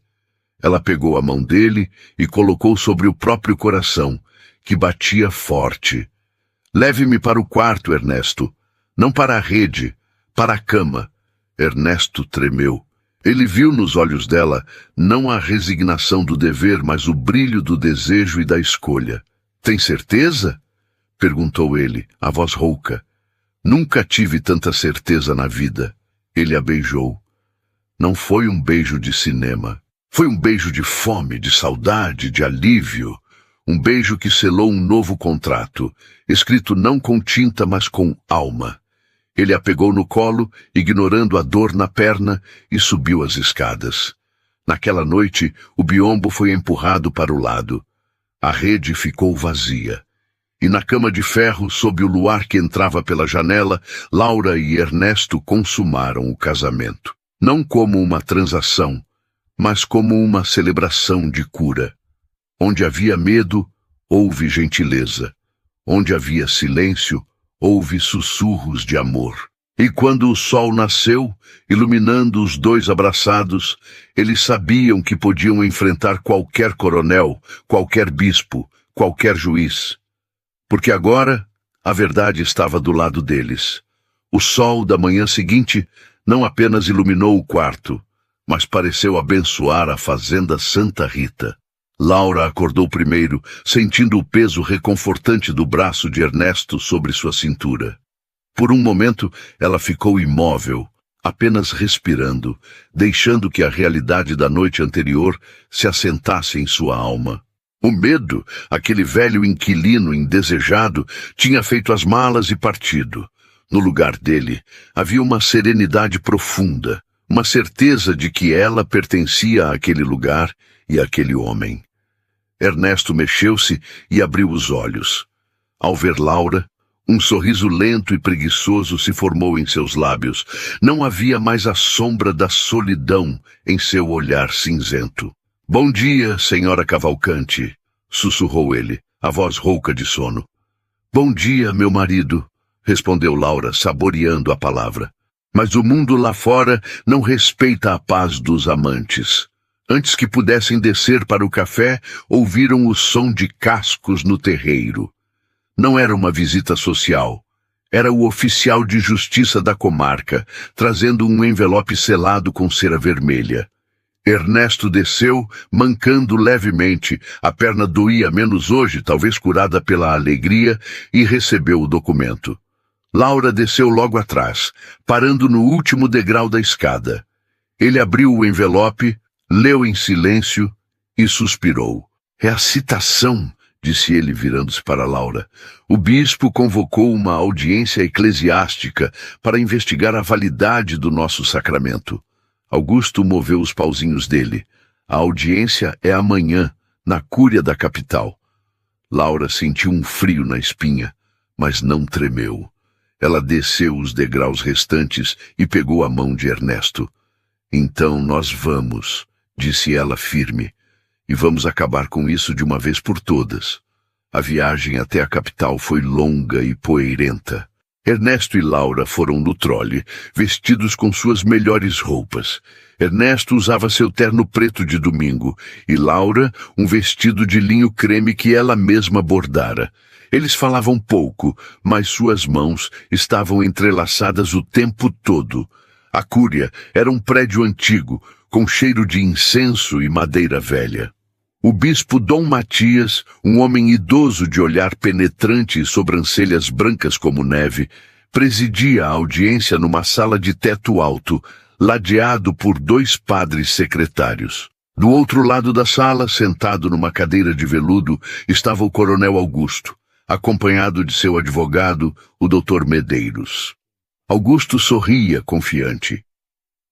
Ela pegou a mão dele e colocou sobre o próprio coração, que batia forte. Leve-me para o quarto, Ernesto. Não para a rede, para a cama. Ernesto tremeu. Ele viu nos olhos dela não a resignação do dever, mas o brilho do desejo e da escolha. Tem certeza? Perguntou ele, a voz rouca. Nunca tive tanta certeza na vida. Ele a beijou. Não foi um beijo de cinema. Foi um beijo de fome, de saudade, de alívio. Um beijo que selou um novo contrato, escrito não com tinta, mas com alma. Ele a pegou no colo, ignorando a dor na perna, e subiu as escadas. Naquela noite, o biombo foi empurrado para o lado. A rede ficou vazia. E na cama de ferro, sob o luar que entrava pela janela, Laura e Ernesto consumaram o casamento. Não como uma transação, mas como uma celebração de cura. Onde havia medo, houve gentileza. Onde havia silêncio, houve sussurros de amor. E quando o sol nasceu, iluminando os dois abraçados, eles sabiam que podiam enfrentar qualquer coronel, qualquer bispo, qualquer juiz. Porque agora a verdade estava do lado deles. O sol da manhã seguinte não apenas iluminou o quarto, mas pareceu abençoar a fazenda Santa Rita. Laura acordou primeiro, sentindo o peso reconfortante do braço de Ernesto sobre sua cintura. Por um momento, ela ficou imóvel, apenas respirando, deixando que a realidade da noite anterior se assentasse em sua alma. O medo, aquele velho inquilino indesejado, tinha feito as malas e partido. No lugar dele, havia uma serenidade profunda, uma certeza de que ela pertencia àquele lugar e àquele homem. Ernesto mexeu-se e abriu os olhos. Ao ver Laura, um sorriso lento e preguiçoso se formou em seus lábios. Não havia mais a sombra da solidão em seu olhar cinzento. "Bom dia, senhora Cavalcante", sussurrou ele, a voz rouca de sono. "Bom dia, meu marido", respondeu Laura, saboreando a palavra. Mas o mundo lá fora não respeita a paz dos amantes. Antes que pudessem descer para o café, ouviram o som de cascos no terreiro. Não era uma visita social. Era o oficial de justiça da comarca, trazendo um envelope selado com cera vermelha. Ernesto desceu, mancando levemente, a perna doía menos hoje, talvez curada pela alegria, e recebeu o documento. Laura desceu logo atrás, parando no último degrau da escada. Ele abriu o envelope, leu em silêncio e suspirou. "É a citação", disse ele virando-se para Laura. "O bispo convocou uma audiência eclesiástica para investigar a validade do nosso sacramento." Augusto moveu os pauzinhos dele. "A audiência é amanhã, na cúria da capital." Laura sentiu um frio na espinha, mas não tremeu. Ela desceu os degraus restantes e pegou a mão de Ernesto. "Então nós vamos", disse ela firme, "e vamos acabar com isso de uma vez por todas." A viagem até a capital foi longa e poeirenta. Ernesto e Laura foram no trole, vestidos com suas melhores roupas. Ernesto usava seu terno preto de domingo, e Laura um vestido de linho creme que ela mesma bordara. Eles falavam pouco, mas suas mãos estavam entrelaçadas o tempo todo. A cúria era um prédio antigo, com cheiro de incenso e madeira velha. O bispo Dom Matias, um homem idoso de olhar penetrante e sobrancelhas brancas como neve, presidia a audiência numa sala de teto alto, ladeado por 2 padres secretários. Do outro lado da sala, sentado numa cadeira de veludo, estava o coronel Augusto, acompanhado de seu advogado, o Dr. Medeiros. Augusto sorria confiante.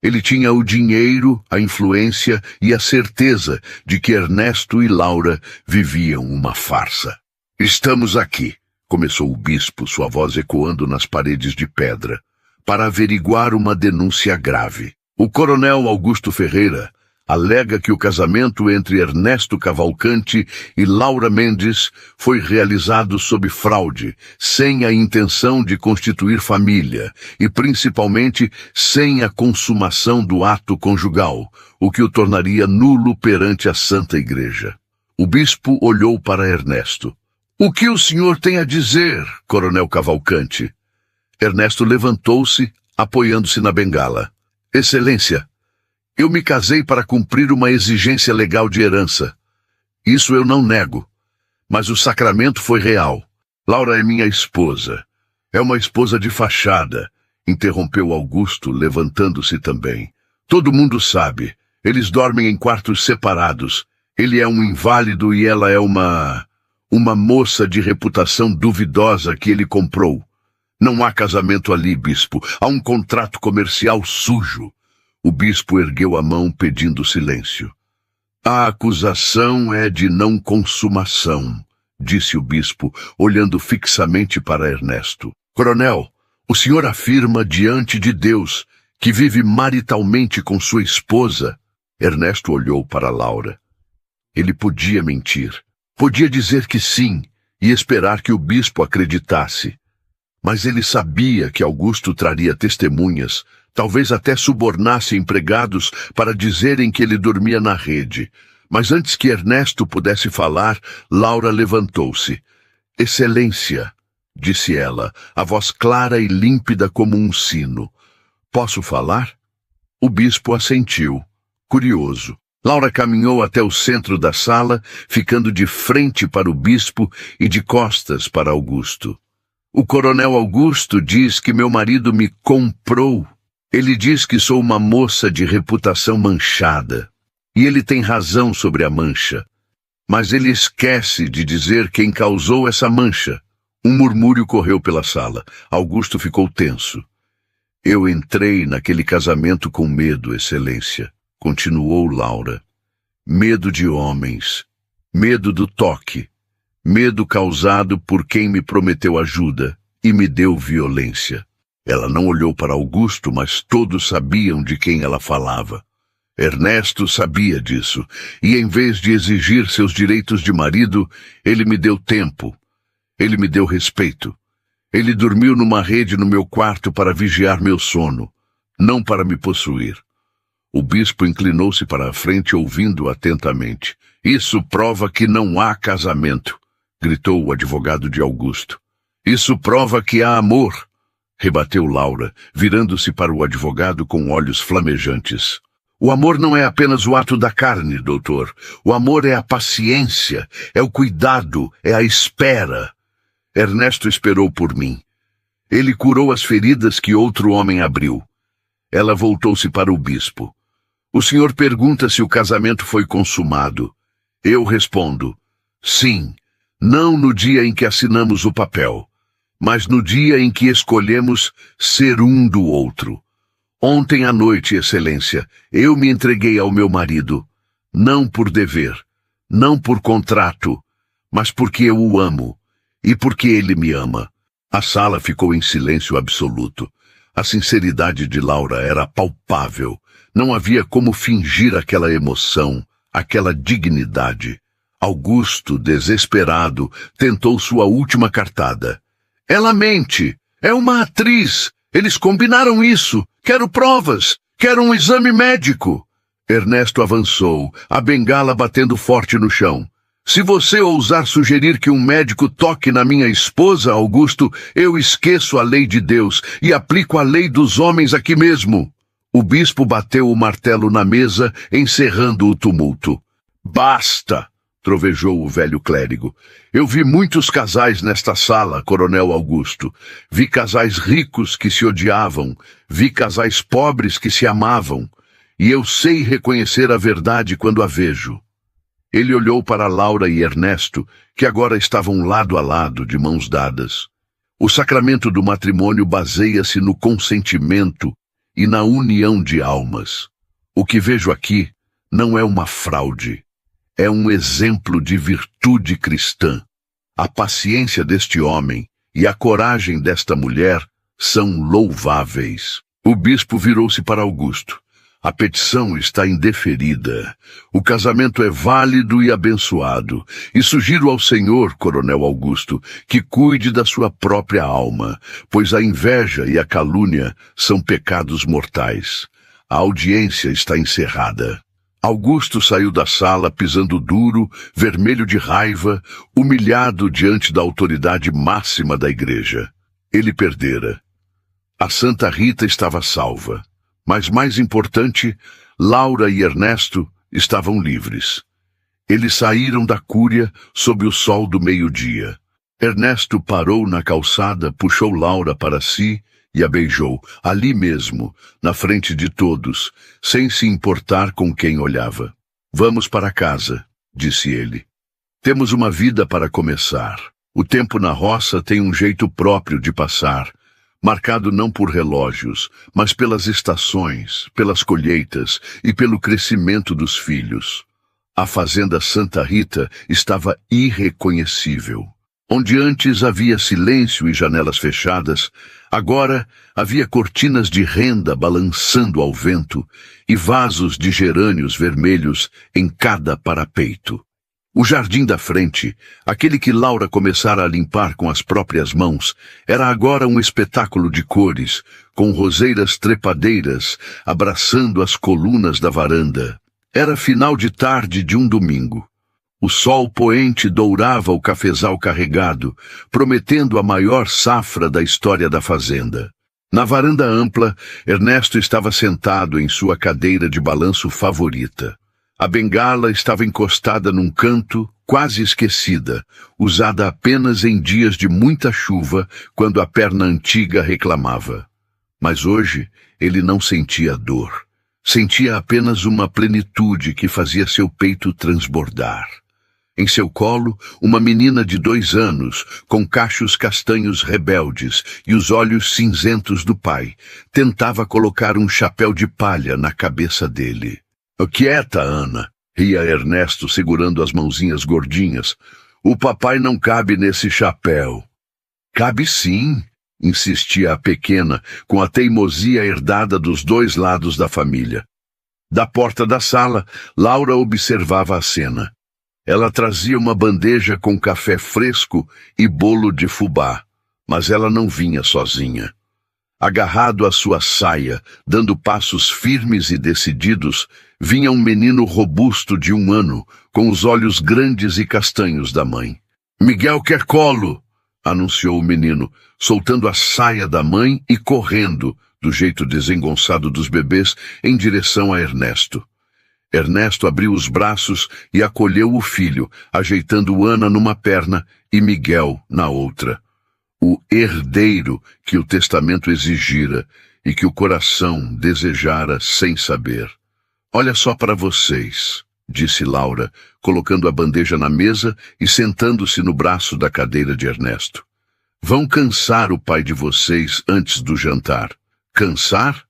Ele tinha o dinheiro, a influência e a certeza de que Ernesto e Laura viviam uma farsa. "Estamos aqui", começou o bispo, sua voz ecoando nas paredes de pedra, "para averiguar uma denúncia grave. O coronel Augusto Ferreira, alega que o casamento entre Ernesto Cavalcante e Laura Mendes foi realizado sob fraude, sem a intenção de constituir família e, principalmente, sem a consumação do ato conjugal, o que o tornaria nulo perante a Santa Igreja. O bispo olhou para Ernesto. "O que o senhor tem a dizer, Coronel Cavalcante?" Ernesto levantou-se, apoiando-se na bengala. "Excelência, eu me casei para cumprir uma exigência legal de herança. Isso eu não nego. Mas o sacramento foi real. Laura é minha esposa. É uma esposa de fachada", interrompeu Augusto, levantando-se também. "Todo mundo sabe. Eles dormem em quartos separados. Ele é um inválido e ela é uma moça de reputação duvidosa que ele comprou. Não há casamento ali, bispo. Há um contrato comercial sujo." O bispo ergueu a mão pedindo silêncio. "A acusação é de não consumação", disse o bispo, olhando fixamente para Ernesto. "Coronel, o senhor afirma diante de Deus que vive maritalmente com sua esposa?" Ernesto olhou para Laura. Ele podia mentir. Podia dizer que sim e esperar que o bispo acreditasse. Mas ele sabia que Augusto traria testemunhas, talvez até subornasse empregados para dizerem que ele dormia na rede. Mas antes que Ernesto pudesse falar, Laura levantou-se. "Excelência", disse ela, a voz clara e límpida como um sino. "Posso falar?" O bispo assentiu, curioso. Laura caminhou até o centro da sala, ficando de frente para o bispo e de costas para Augusto. "O coronel Augusto diz que meu marido me comprou. Ele diz que sou uma moça de reputação manchada. E ele tem razão sobre a mancha. Mas ele esquece de dizer quem causou essa mancha." Um murmúrio correu pela sala. Augusto ficou tenso. "Eu entrei naquele casamento com medo, excelência", continuou Laura. "Medo de homens. Medo do toque. Medo causado por quem me prometeu ajuda e me deu violência." Ela não olhou para Augusto, mas todos sabiam de quem ela falava. Ernesto sabia disso, e em vez de exigir seus direitos de marido, ele me deu tempo. Ele me deu respeito. Ele dormiu numa rede no meu quarto para vigiar meu sono, não para me possuir. O bispo inclinou-se para a frente, ouvindo atentamente. "Isso prova que não há casamento", gritou o advogado de Augusto. "Isso prova que há amor", rebateu Laura, virando-se para o advogado com olhos flamejantes. "O amor não é apenas o ato da carne, doutor. O amor é a paciência, é o cuidado, é a espera." Ernesto esperou por mim. Ele curou as feridas que outro homem abriu. Ela voltou-se para o bispo. "O senhor pergunta se o casamento foi consumado. Eu respondo, sim, não no dia em que assinamos o papel, mas no dia em que escolhemos ser um do outro. Ontem à noite, excelência, eu me entreguei ao meu marido, não por dever, não por contrato, mas porque eu o amo e porque ele me ama." A sala ficou em silêncio absoluto. A sinceridade de Laura era palpável. Não havia como fingir aquela emoção, aquela dignidade. Augusto, desesperado, tentou sua última cartada. "Ela mente! É uma atriz! Eles combinaram isso! Quero provas! Quero um exame médico!" Ernesto avançou, a bengala batendo forte no chão. "Se você ousar sugerir que um médico toque na minha esposa, Augusto, eu esqueço a lei de Deus e aplico a lei dos homens aqui mesmo." O bispo bateu o martelo na mesa, encerrando o tumulto. "Basta!" trovejou o velho clérigo. "Eu vi muitos casais nesta sala, coronel Augusto. Vi casais ricos que se odiavam, vi casais pobres que se amavam, e eu sei reconhecer a verdade quando a vejo." Ele olhou para Laura e Ernesto, que agora estavam lado a lado, de mãos dadas. O sacramento do matrimônio baseia-se no consentimento e na união de almas. O que vejo aqui não é uma fraude, é um exemplo de virtude cristã. A paciência deste homem e a coragem desta mulher são louváveis. O bispo virou-se para Augusto. A petição está indeferida. O casamento é válido e abençoado. E sugiro ao senhor, Coronel Augusto, que cuide da sua própria alma, pois a inveja e a calúnia são pecados mortais. A audiência está encerrada. Augusto saiu da sala pisando duro, vermelho de raiva, humilhado diante da autoridade máxima da igreja. Ele perdera. A Santa Rita estava salva. Mas mais importante, Laura e Ernesto estavam livres. Eles saíram da cúria sob o sol do meio-dia. Ernesto parou na calçada, puxou Laura para si e a beijou, ali mesmo, na frente de todos, sem se importar com quem olhava. Vamos para casa, disse ele. Temos uma vida para começar. O tempo na roça tem um jeito próprio de passar, marcado não por relógios, mas pelas estações, pelas colheitas e pelo crescimento dos filhos. A fazenda Santa Rita estava irreconhecível. Onde antes havia silêncio e janelas fechadas, agora havia cortinas de renda balançando ao vento e vasos de gerânios vermelhos em cada parapeito. O jardim da frente, aquele que Laura começara a limpar com as próprias mãos, era agora um espetáculo de cores, com roseiras trepadeiras abraçando as colunas da varanda. Era final de tarde de um domingo. O sol poente dourava o cafezal carregado, prometendo a maior safra da história da fazenda. Na varanda ampla, Ernesto estava sentado em sua cadeira de balanço favorita. A bengala estava encostada num canto, quase esquecida, usada apenas em dias de muita chuva, quando a perna antiga reclamava. Mas hoje ele não sentia dor. Sentia apenas uma plenitude que fazia seu peito transbordar. Em seu colo, uma menina de 2 anos, com cachos castanhos rebeldes e os olhos cinzentos do pai, tentava colocar um chapéu de palha na cabeça dele. Quieta, Ana, ria Ernesto segurando as mãozinhas gordinhas. O papai não cabe nesse chapéu. Cabe sim, insistia a pequena, com a teimosia herdada dos 2 lados da família. Da porta da sala, Laura observava a cena. Ela trazia uma bandeja com café fresco e bolo de fubá, mas ela não vinha sozinha. Agarrado à sua saia, dando passos firmes e decididos, vinha um menino robusto de 1 ano, com os olhos grandes e castanhos da mãe. Miguel quer colo, anunciou o menino, soltando a saia da mãe e correndo, do jeito desengonçado dos bebês, em direção a Ernesto. Ernesto abriu os braços e acolheu o filho, ajeitando Ana numa perna e Miguel na outra. O herdeiro que o testamento exigira e que o coração desejara sem saber. Olha só para vocês, disse Laura, colocando a bandeja na mesa e sentando-se no braço da cadeira de Ernesto. Vão cansar o pai de vocês antes do jantar. Cansar?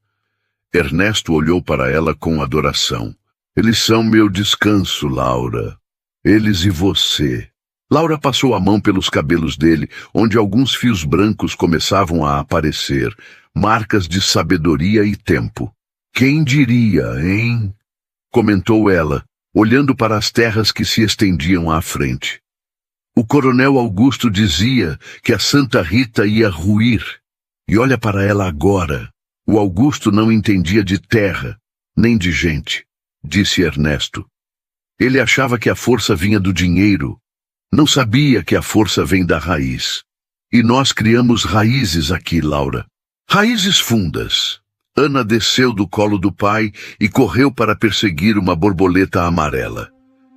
Ernesto olhou para ela com adoração. Eles são meu descanso, Laura. Eles e você. Laura passou a mão pelos cabelos dele, onde alguns fios brancos começavam a aparecer, marcas de sabedoria e tempo. Quem diria, hein? Comentou ela, olhando para as terras que se estendiam à frente. O coronel Augusto dizia que a Santa Rita ia ruir. E olha para ela agora. O Augusto não entendia de terra, nem de gente, disse Ernesto. Ele achava que a força vinha do dinheiro. Não sabia que a força vem da raiz. E nós criamos raízes aqui, Laura. Raízes fundas. Ana desceu do colo do pai e correu para perseguir uma borboleta amarela.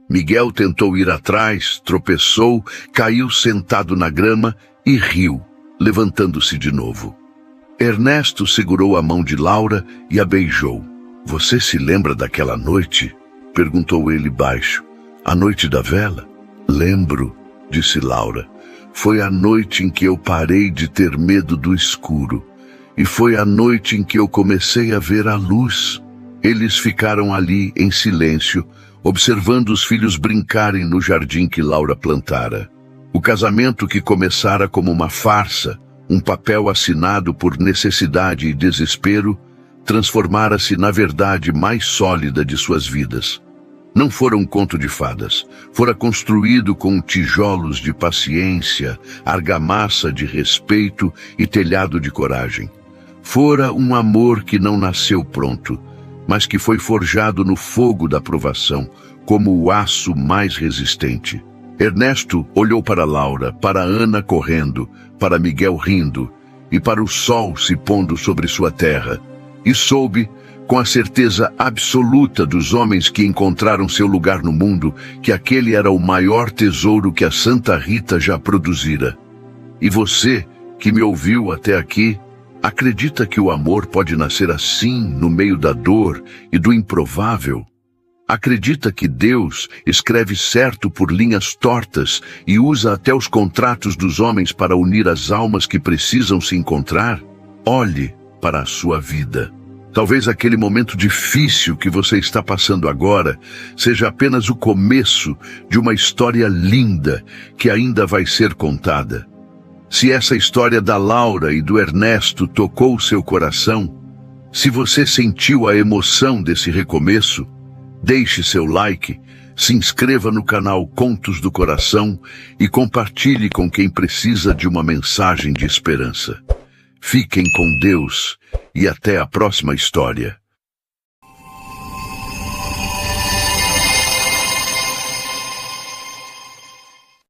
Miguel tentou ir atrás, tropeçou, caiu sentado na grama e riu, levantando-se de novo. Ernesto segurou a mão de Laura e a beijou. Você se lembra daquela noite? Perguntou ele baixo. A noite da vela? Lembro, disse Laura. Foi a noite em que eu parei de ter medo do escuro. E foi a noite em que eu comecei a ver a luz. Eles ficaram ali em silêncio, observando os filhos brincarem no jardim que Laura plantara. O casamento que começara como uma farsa, um papel assinado por necessidade e desespero, transformara-se na verdade mais sólida de suas vidas. Não fora um conto de fadas, fora construído com tijolos de paciência, argamassa de respeito e telhado de coragem. Fora um amor que não nasceu pronto, mas que foi forjado no fogo da provação, como o aço mais resistente. Ernesto olhou para Laura, para Ana correndo, para Miguel rindo, e para o sol se pondo sobre sua terra, e soube, com a certeza absoluta dos homens que encontraram seu lugar no mundo, que aquele era o maior tesouro que a Santa Rita já produzira. E você, que me ouviu até aqui, acredita que o amor pode nascer assim, no meio da dor e do improvável? Acredita que Deus escreve certo por linhas tortas e usa até os contratos dos homens para unir as almas que precisam se encontrar? Olhe para a sua vida. Talvez aquele momento difícil que você está passando agora seja apenas o começo de uma história linda que ainda vai ser contada. Se essa história da Laura e do Ernesto tocou o seu coração, se você sentiu a emoção desse recomeço, deixe seu like, se inscreva no canal Contos do Coração e compartilhe com quem precisa de uma mensagem de esperança. Fiquem com Deus e até a próxima história.